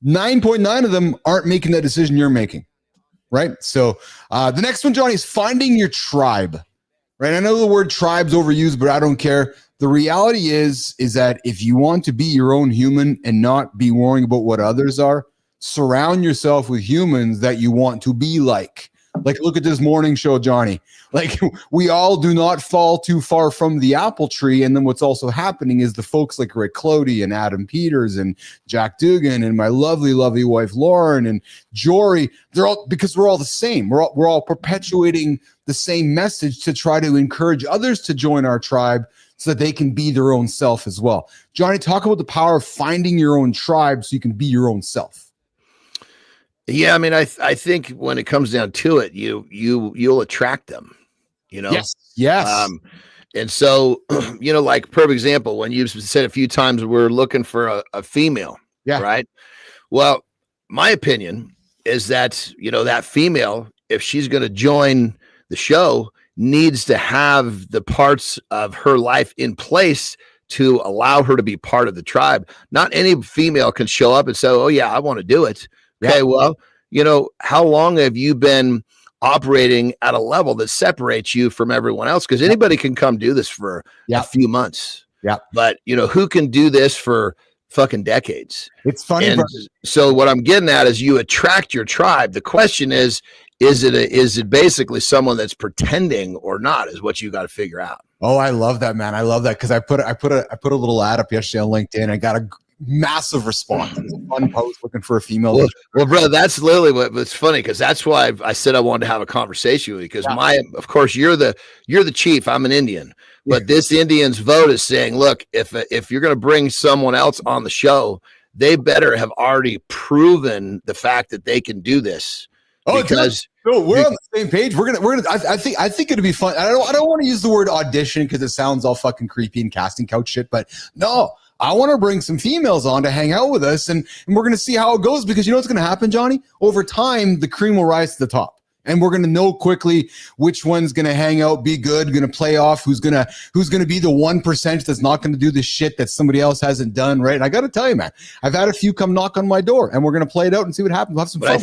[SPEAKER 1] 9.9 of them aren't making that decision you're making, right? So the next one, Johnny, is finding your tribe, right? I know the word tribe's overused, but I don't care. The reality is that if you want to be your own human and not be worrying about what others are, surround yourself with humans that you want to be like. Like, look at this morning show, Johnny. Like, we all do not fall too far from the apple tree. And then what's also happening is the folks like Rick Clody and Adam Peters and Jack Dugan and my lovely, lovely wife, Lauren, and Jory, because we're all the same. We're all perpetuating the same message to try to encourage others to join our tribe so that they can be their own self as well. Johnny, talk about the power of finding your own tribe so you can be your own self.
[SPEAKER 2] Yeah, I think when it comes down to it, you'll attract them,
[SPEAKER 1] Yes.
[SPEAKER 2] And so, like perfect example, when you've said a few times, we're looking for a female, right? Well, my opinion is that, that female, if she's going to join the show, needs to have the parts of her life in place to allow her to be part of the tribe. Not any female can show up and say, oh yeah, I want to do it. Okay, well, how long have you been operating at a level that separates you from everyone else? Because anybody can come do this for a few months. Yeah. But who can do this for fucking decades?
[SPEAKER 1] It's funny.
[SPEAKER 2] And so what I'm getting at is you attract your tribe. The question is is it basically someone that's pretending or not is what you got to figure out.
[SPEAKER 1] Oh, I love that, man. I love that because I put a little ad up yesterday on LinkedIn. I got a massive response. It was a fun post looking for a female.
[SPEAKER 2] Well, brother, that's literally what's funny, because that's why I said I wanted to have a conversation with you, because of course, you're the chief. I'm an Indian, but this Indian's vote is saying, look, if you're going to bring someone else on the show, they better have already proven the fact that they can do this.
[SPEAKER 1] Oh, because we're on the same page. We're gonna. I think it'd be fun. I don't want to use the word audition because it sounds all fucking creepy and casting couch shit. But no, I want to bring some females on to hang out with us, and we're gonna see how it goes, because you know what's gonna happen, Johnny. Over time, the cream will rise to the top, and we're gonna know quickly which one's gonna hang out, be good, gonna play off, who's gonna be the 1% that's not gonna do the shit that somebody else hasn't done, right? And I gotta tell you, man, I've had a few come knock on my door, and we're gonna play it out and see what happens. We'll have some fun.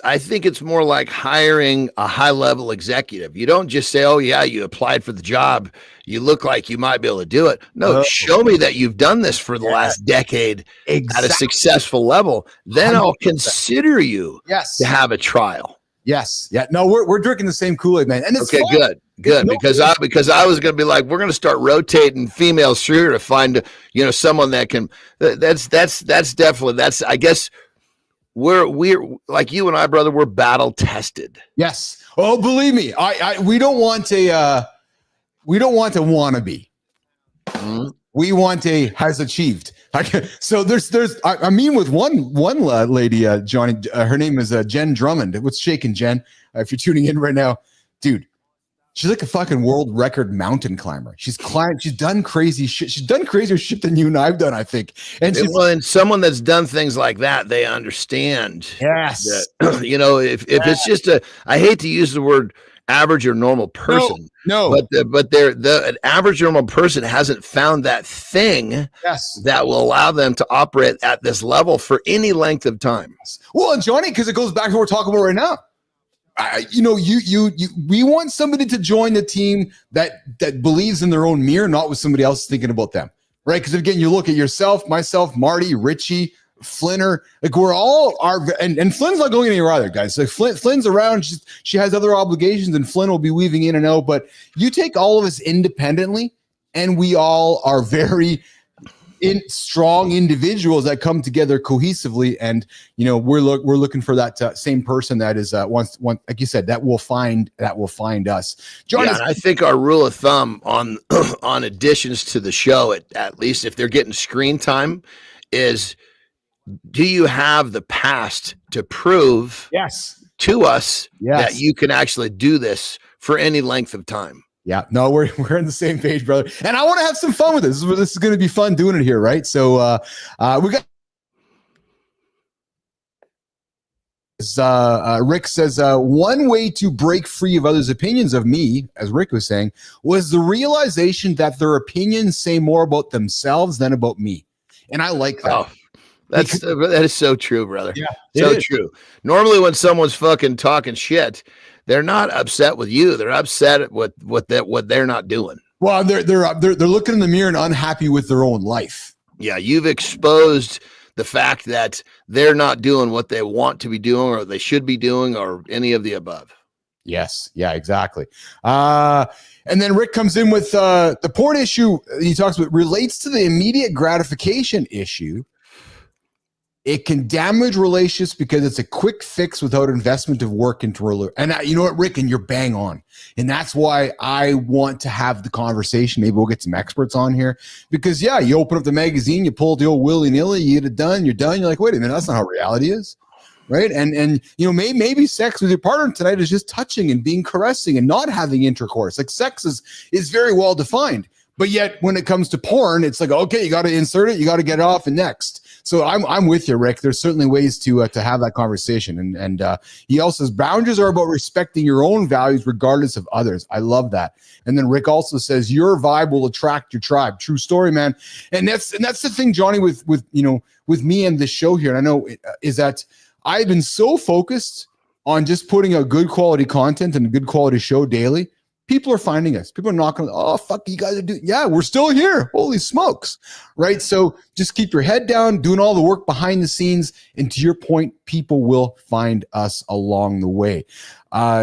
[SPEAKER 2] I think it's more like hiring a high level executive. You don't just say, "Oh yeah, you applied for the job. You look like you might be able to do it." No, show me that you've done this for the last decade at a successful level. Then 100%. I'll consider you to have a trial.
[SPEAKER 1] Yes. Yeah. No, we're drinking the same Kool-Aid, man. And it's
[SPEAKER 2] okay.
[SPEAKER 1] fun.
[SPEAKER 2] Good. Because I was going to be like, we're going to start rotating females through here to find, someone that can. That's definitely. I guess we're like you and I, brother. We're battle tested.
[SPEAKER 1] Yes. Oh, believe me, we don't want a wannabe. Mm-hmm. We want a has achieved. So I mean with one lady, Johnny, her name is Jen Drummond. What's shaking, Jen? If you're tuning in right now, dude, she's like a fucking world record mountain climber. She's done crazy shit. She's done crazier shit than you and I've done, I think. And
[SPEAKER 2] someone that's done things like that, they understand.
[SPEAKER 1] Yes.
[SPEAKER 2] That, if it's just I hate to use the word average or normal person.
[SPEAKER 1] No.
[SPEAKER 2] But an average normal person hasn't found that thing that will allow them to operate at this level for any length of time.
[SPEAKER 1] Well, and Johnny, because it goes back to what we're talking about right now. We want somebody to join the team that believes in their own mirror, not with somebody else thinking about them, right? Because again, you look at yourself, myself, Marty, Richie, Flinner, like we're all and Flynn's not going anywhere either, guys. Like Flynn's around, she has other obligations, and Flynn will be weaving in and out. But you take all of us independently, and we all are very strong individuals that come together cohesively. And we're looking for that same person that is once like you said, that will find us. John,
[SPEAKER 2] I think our rule of thumb on additions to the show, at least if they're getting screen time, is, do you have the past to prove to us that you can actually do this for any length of time?
[SPEAKER 1] Yeah, no, we're on the same page, brother. And I want to have some fun with this. This is going to be fun doing it here, right? So we got Rick says, one way to break free of others' opinions of me, as Rick was saying, was the realization that their opinions say more about themselves than about me. And I like that.
[SPEAKER 2] Oh. That is so true, brother. Yeah, so true. Normally, when someone's fucking talking shit, they're not upset with you. They're upset with what they're not doing.
[SPEAKER 1] Well, they're looking in the mirror and unhappy with their own life.
[SPEAKER 2] Yeah, you've exposed the fact that they're not doing what they want to be doing, or they should be doing, or any of the above.
[SPEAKER 1] Yes. Yeah. Exactly. And then Rick comes in with the porn issue. He talks about relates to the immediate gratification issue. It can damage relationships because it's a quick fix without investment of work into relation. And you know what, Rick, and you're bang on. And that's why I want to have the conversation. Maybe we'll get some experts on here, because you open up the magazine, you pull the old willy-nilly, you get it done, you're done. You're like, wait a minute, that's not how reality is. Right. And maybe sex with your partner tonight is just touching and being caressing and not having intercourse. Like sex is very well defined. But yet when it comes to porn, it's like, okay, you got to insert it, you got to get it off, and next. So I'm with you, Rick. There's certainly ways to have that conversation. And he also says boundaries are about respecting your own values regardless of others. I love that. And then Rick also says your vibe will attract your tribe. True story, man. And that's the thing, Johnny, with me and this show here. And I know is that I've been so focused on just putting out good quality content and a good quality show daily people are finding us. People are knocking. Oh, fuck, you guys are doing. Yeah, we're still here. Holy smokes. Right. So just keep your head down, doing all the work behind the scenes. And to your point, people will find us along the way.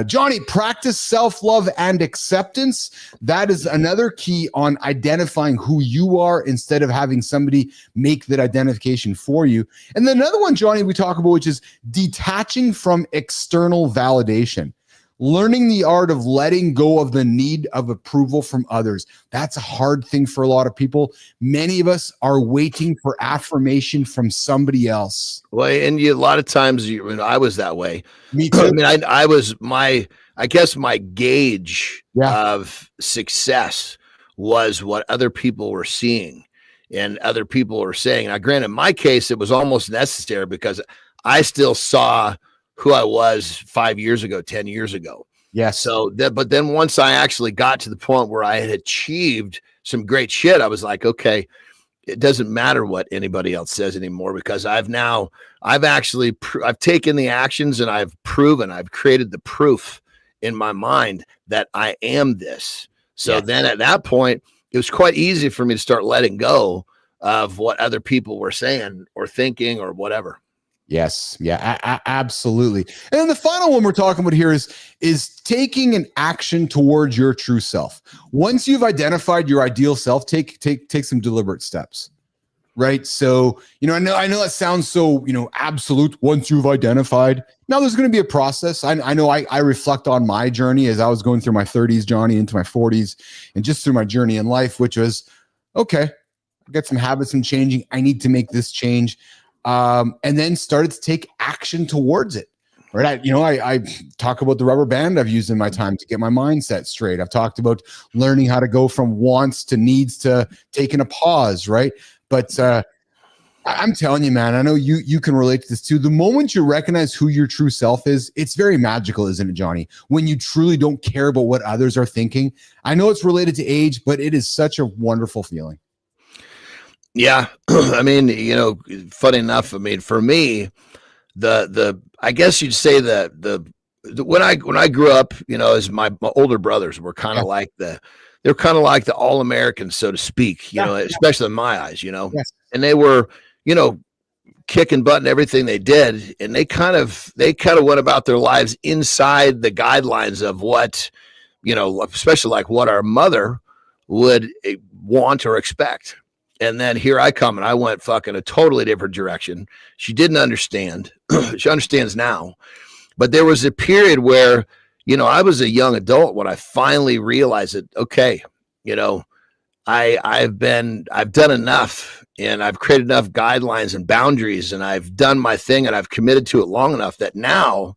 [SPEAKER 1] Johnny, practice self-love and acceptance. That is another key on identifying who you are instead of having somebody make that identification for you. And then another one, Johnny, we talk about, which is detaching from external validation. Learning the art of letting go of the need of approval from others. That's a hard thing for a lot of people. Many of us are waiting for affirmation from somebody else.
[SPEAKER 2] Well, and a lot of times, I was that way.
[SPEAKER 1] Me too.
[SPEAKER 2] I mean, I guess my gauge of success was what other people were seeing and other people were saying. Now, granted, in my case, it was almost necessary because I still saw who I was 5 years ago, 10 years ago.
[SPEAKER 1] Yes.
[SPEAKER 2] So but then once I actually got to the point where I had achieved some great shit, I was like, okay, it doesn't matter what anybody else says anymore, because I've taken the actions and I've created the proof in my mind that I am this. So then at that point, it was quite easy for me to start letting go of what other people were saying or thinking or whatever.
[SPEAKER 1] Yes. Yeah, absolutely. And then the final one we're talking about here is taking an action towards your true self. Once you've identified your ideal self, take some deliberate steps. Right. So, I know that sounds so, absolute. Once you've identified, now there's going to be a process. I know I reflect on my journey as I was going through my 30s, Johnny, into my 40s, and just through my journey in life, which was, okay, I got some habits I'm changing. I need to make this change. And then started to take action towards it. Right. I talk about the rubber band I've used in my time to get my mindset straight. I've talked about learning how to go from wants to needs to taking a pause. Right. But I'm telling you, man, I know you can relate to this too. The moment you recognize who your true self is, it's very magical, isn't it, Johnny? When you truly don't care about what others are thinking. I know it's related to age, but it is such a wonderful feeling.
[SPEAKER 2] Yeah. I mean, funny enough, for me, I guess you'd say when I grew up, as my older brothers were kind of like they're kind of like the all-Americans, so to speak, especially in my eyes,
[SPEAKER 1] Yes.
[SPEAKER 2] And they were, kicking butt in everything they did. And they kind of went about their lives inside the guidelines of what, especially like what our mother would want or expect. And then here I come and I went fucking a totally different direction. She didn't understand. She understands now. But there was a period where, I was a young adult when I finally realized that, okay, I've done enough and I've created enough guidelines and boundaries and I've done my thing and I've committed to it long enough that now,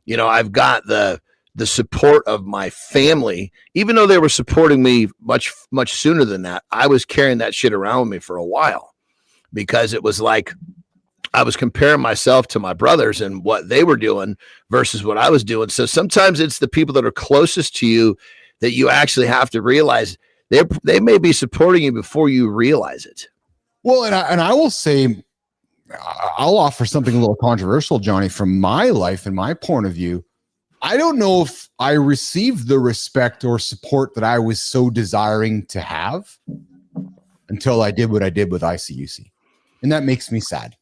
[SPEAKER 2] I've got the support of my family, even though they were supporting me much, much sooner than that. I was carrying that shit around with me for a while because it was like I was comparing myself to my brothers and what they were doing versus what I was doing. So sometimes it's the people that are closest to you that you actually have to realize they may be supporting you before you realize it.
[SPEAKER 1] Well, and I will say, I'll offer something a little controversial, Johnny, from my life and my point of view. I don't know if I received the respect or support that I was so desiring to have until I did what I did with ICUC. And that makes me sad.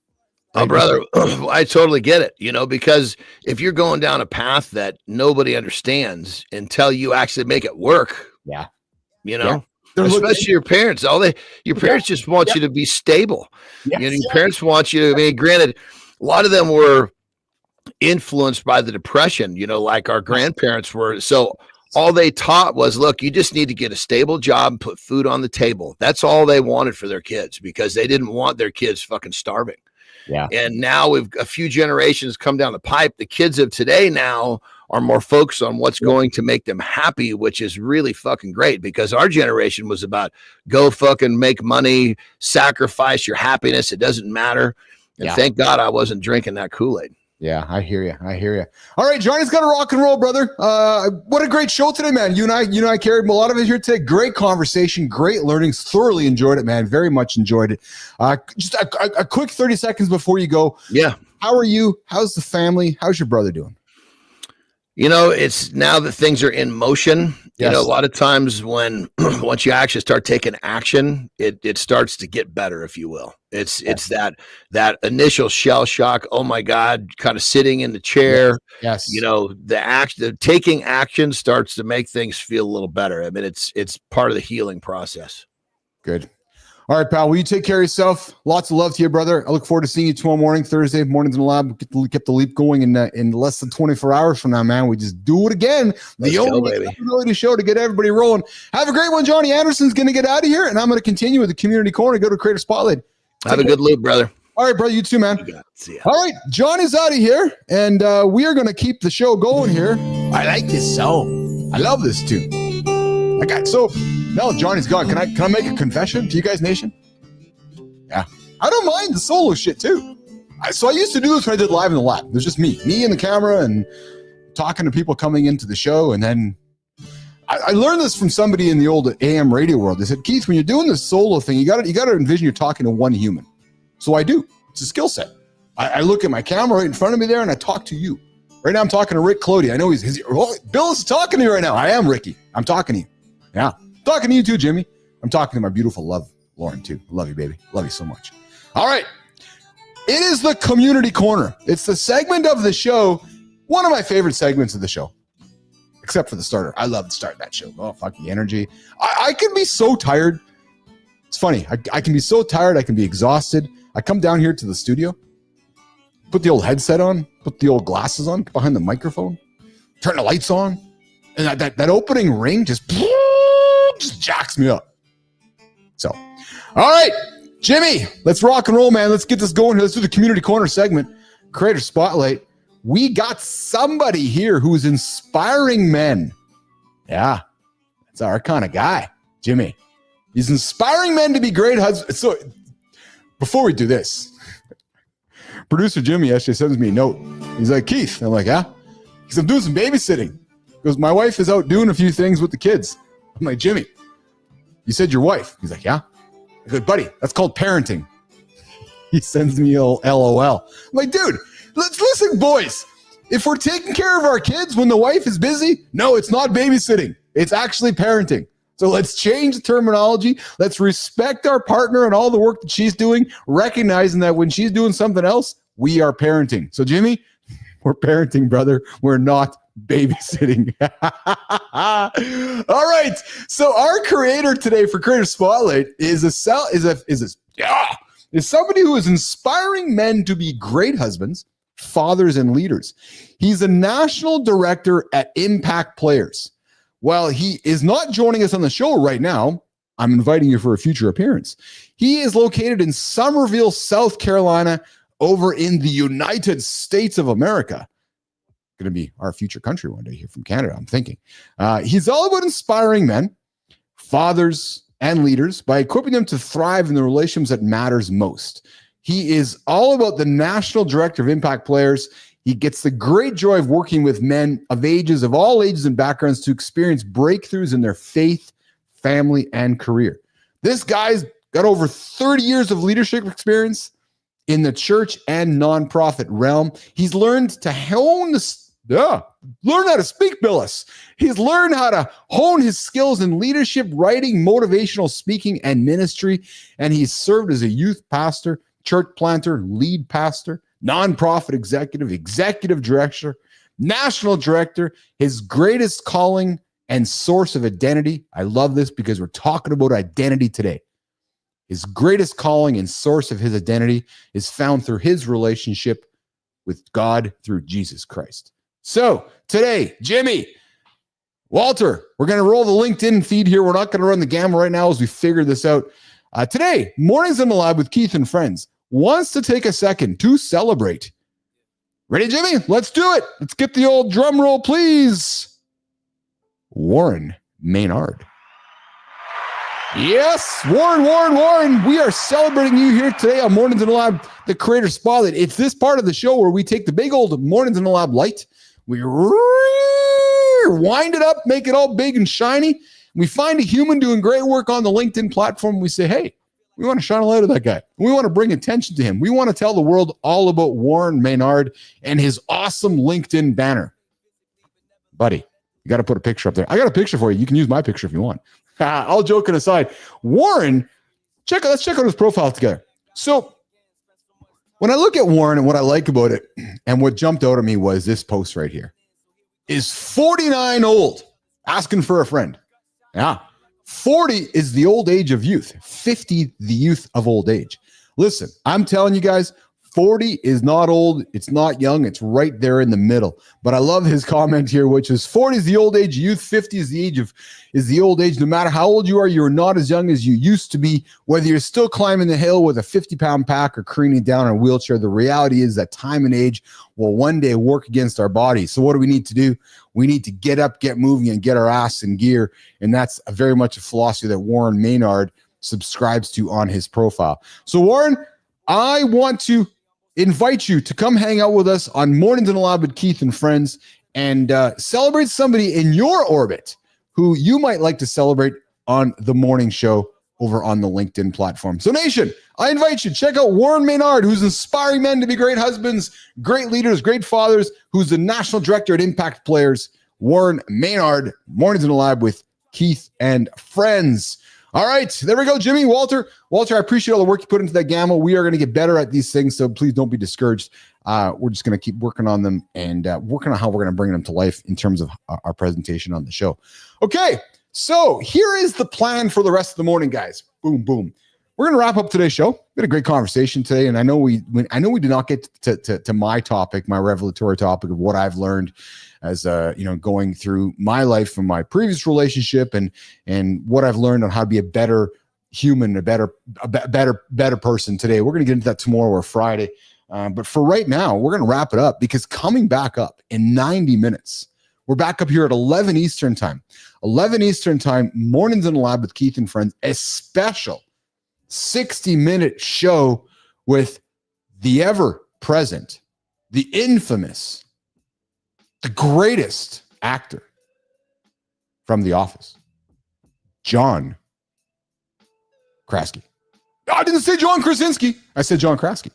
[SPEAKER 2] Oh, brother, I totally get it, because if you're going down a path that nobody understands until you actually make it work, especially your parents, your parents just want you to be stable.
[SPEAKER 1] Yes.
[SPEAKER 2] Your parents want you to, granted, a lot of them were influenced by the Depression, like our grandparents were. So all they taught was, look, you just need to get a stable job and put food on the table. That's all they wanted for their kids because they didn't want their kids fucking starving.
[SPEAKER 1] Yeah.
[SPEAKER 2] And now we've a few generations come down the pipe. The kids of today now are more focused on what's going to make them happy, which is really fucking great because our generation was about go fucking make money, sacrifice your happiness. It doesn't matter. And thank God I wasn't drinking that Kool-Aid.
[SPEAKER 1] Yeah, I hear you. All right, Johnny's got to rock and roll, brother. What a great show today, man. You and I carried a lot of it here today. Great conversation, great learnings. Thoroughly enjoyed it, man. Very much enjoyed it. Just a quick 30 seconds before you go.
[SPEAKER 2] Yeah.
[SPEAKER 1] How are you? How's the family? How's your brother doing?
[SPEAKER 2] It's now that things are in motion.
[SPEAKER 1] Yes.
[SPEAKER 2] A lot of times when once you actually start taking action, it starts to get better, if you will. It's that initial shell shock. Oh my God, kind of sitting in the chair.
[SPEAKER 1] Yes.
[SPEAKER 2] The taking action starts to make things feel a little better. I mean, it's part of the healing process.
[SPEAKER 1] Good. All right, pal. Will you take care of yourself? Lots of love to you, brother. I look forward to seeing you tomorrow morning, Thursday mornings in the lab. Get the leap going in less than 24 hours from now, man. We just do it again.
[SPEAKER 2] Let's
[SPEAKER 1] the only ability show to get everybody rolling. Have a great one. Johnny Anderson's going to get out of here, and I'm going to continue with the community corner. Go to Creator Spotlight.
[SPEAKER 2] Have a good loop, brother.
[SPEAKER 1] All right, brother. You too, man.
[SPEAKER 2] You got it. See ya.
[SPEAKER 1] All right, Johnny's out of here, and we are going to keep the show going here. I like this song. I love this tune. Okay, so now Johnny's gone. Can I make a confession to you guys, nation? Yeah, I don't mind the solo shit too. So I used to do this when I did live in the lab. There's just me and the camera, and talking to people coming into the show. And then I learned this from somebody in the old AM radio world. They said, Keith, when you're doing this solo thing, you got to envision you're talking to one human. So I do. It's a skill set. I look at my camera right in front of me there, and I talk to you. Right now, I'm talking to Rick Clody. I know Bill is talking to you right now. I am Ricky. I'm talking to you. Yeah, talking to you too, Jimmy. I'm talking to my beautiful love, Lauren, too. Love you, baby. Love you so much. All right. It is the Community Corner. It's the segment of the show, one of my favorite segments of the show, except for the starter. I love to start that show. Oh, fuck the energy. I can be so tired. It's funny. I can be so tired. I can be exhausted. I come down here to the studio, put the old headset on, put the old glasses on behind the microphone, turn the lights on, and that opening ring just jacks me up. So, all right, Jimmy, let's rock and roll, man. Let's get this going here. Let's do the Community Corner segment, Creator Spotlight. We got somebody here who's inspiring men. Yeah, that's our kind of guy, Jimmy. He's inspiring men to be great husbands. So, before we do this, producer Jimmy actually sends me a note. He's like, Keith. I'm like, yeah? He says, I'm doing some babysitting. He goes, my wife is out doing a few things with the kids. I'm like, Jimmy, you said your wife. He's like, yeah. I go, buddy, that's called parenting. He sends me a LOL. I'm like, dude, let's listen, boys. If we're taking care of our kids when the wife is busy, no, it's not babysitting. It's actually parenting. So let's change the terminology. Let's respect our partner and all the work that she's doing, recognizing that when she's doing something else, we are parenting. So, Jimmy, we're parenting, brother. We're not babysitting. All right. So our creator today for Creator Spotlight is somebody who is inspiring men to be great husbands, fathers, and leaders. He's a national director at Impact Players. While he is not joining us on the show right now, I'm inviting you for a future appearance. He is located in Somerville, South Carolina, over in the United States of America. Going to be our future country one day here from Canada, I'm thinking. He's all about inspiring men, fathers, and leaders by equipping them to thrive in the relationships that matters most. He is all about the National Director of Impact Players. He gets the great joy of working with men of all ages and backgrounds to experience breakthroughs in their faith, family, and career. This guy's got over 30 years of leadership experience in the church and nonprofit realm. He's learned to learn how to speak, Bilous. He's learned how to hone his skills in leadership, writing, motivational speaking, and ministry. And he's served as a youth pastor, church planter, lead pastor, nonprofit executive director, national director. His greatest calling and source of identity. I love this because we're talking about identity today. His greatest calling and source of his identity is found through his relationship with God through Jesus Christ. So today, Jimmy, Walter, we're going to roll the LinkedIn feed here. We're not going to run the gamma right now as we figure this out. Today, Mornings in the Lab with Keith and Friends wants to take a second to celebrate. Ready, Jimmy? Let's do it. Let's get the old drum roll, please. Warren Maynard. Yes, Warren. We are celebrating you here today on Mornings in the Lab, the Creator Spotlight. It's this part of the show where we take the big old Mornings in the Lab light, we wind it up, make it all big and shiny. We find a human doing great work on the LinkedIn platform. We say, hey, we want to shine a light on that guy. We want to bring attention to him. We want to tell the world all about Warren Maynard and his awesome LinkedIn banner. buddy, you got to put a picture up there. I got a picture for you. You can use my picture if you want. All joking aside, Warren, let's check out his profile together. So when I look at Warren and what I like about it, and what jumped out at me was this post right here. Is 49 old? Asking for a friend. Yeah. 40 is the old age of youth. 50, the youth of old age. Listen, I'm telling you guys, 40 is not old. It's not young. It's right there in the middle. But I love his comment here, which is 40 is the old age of youth. 50 is the old age. No matter how old you are, you're not as young as you used to be. Whether you're still climbing the hill with a 50-pound pack or careening down in a wheelchair, the reality is that time and age will one day work against our bodies. So what do we need to do? We need to get up, get moving, and get our ass in gear. And that's very much a philosophy that Warren Maynard subscribes to on his profile. So Warren, I want to invite you to come hang out with us on Mornings in the Lab with Keith and Friends and celebrate somebody in your orbit who you might like to celebrate on the morning show over on the LinkedIn platform. So nation, I invite you to check out Warren Maynard, who's inspiring men to be great husbands, great leaders, great fathers, who's the national director at Impact Players. Warren Maynard, Mornings in the Lab with Keith and Friends. All right, there we go, Jimmy. Walter, I appreciate all the work you put into that gamma. We are going to get better at these things, so please don't be discouraged. We're just going to keep working on them and working on how we're going to bring them to life in terms of our presentation on the show. Okay, so here is the plan for the rest of the morning, guys. Boom, boom. We're going to wrap up today's show. We had a great conversation today, and I know we did not get to my topic, my revelatory topic of what I've learned as going through my life from my previous relationship and what I've learned on how to be a better human, a better person today. We're going to get into that tomorrow or Friday. But for right now, we're going to wrap it up because coming back up in 90 minutes, we're back up here at 11 Eastern time. 11 Eastern time, Mornings in the Lab with Keith and Friends, a special 60-minute show with the ever-present, the infamous, the greatest actor from The Office, John Krasinski. I didn't say John Krasinski. I said John Krasinski.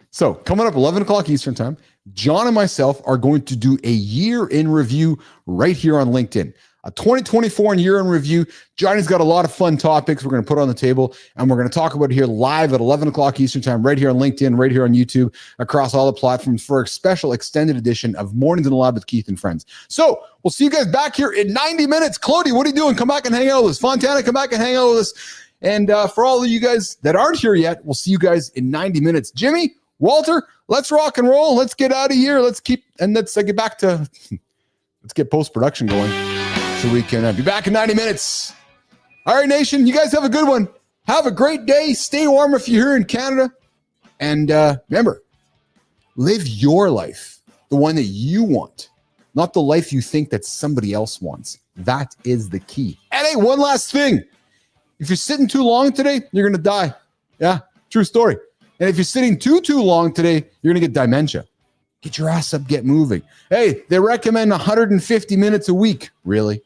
[SPEAKER 1] So coming up 11 o'clock Eastern time, John and myself are going to do a year in review right here on LinkedIn. A 2024 year in review. Johnny's got a lot of fun topics we're going to put on the table, and we're going to talk about it here live at 11 o'clock Eastern time, right here on LinkedIn, right here on YouTube, across all the platforms for a special extended edition of Mornings in the Lab with Keith and Friends. So we'll see you guys back here in 90 minutes. Clody, what are you doing? Come back and hang out with us. Fontana, come back and hang out with us. And for all of you guys that aren't here yet, we'll see you guys in 90 minutes. Jimmy, Walter, let's rock and roll. Let's get out of here. Let's get back to, let's get post-production going so we can be back in 90 minutes. All right, nation, you guys have a good one. Have a great day. Stay warm if you're here in Canada. And remember, live your life, the one that you want, not the life you think that somebody else wants. That is the key. And hey, one last thing. If you're sitting too long today, you're going to die. Yeah, true story. And if you're sitting too long today, you're going to get dementia. Get your ass up, get moving. Hey, they recommend 150 minutes a week. Really?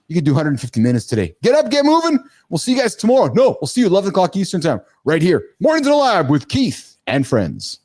[SPEAKER 1] You can do 150 minutes today. Get up, get moving. We'll see you guys tomorrow. No, we'll see you at 11 o'clock Eastern time right here. Mornings in the Lab with Keith and Friends.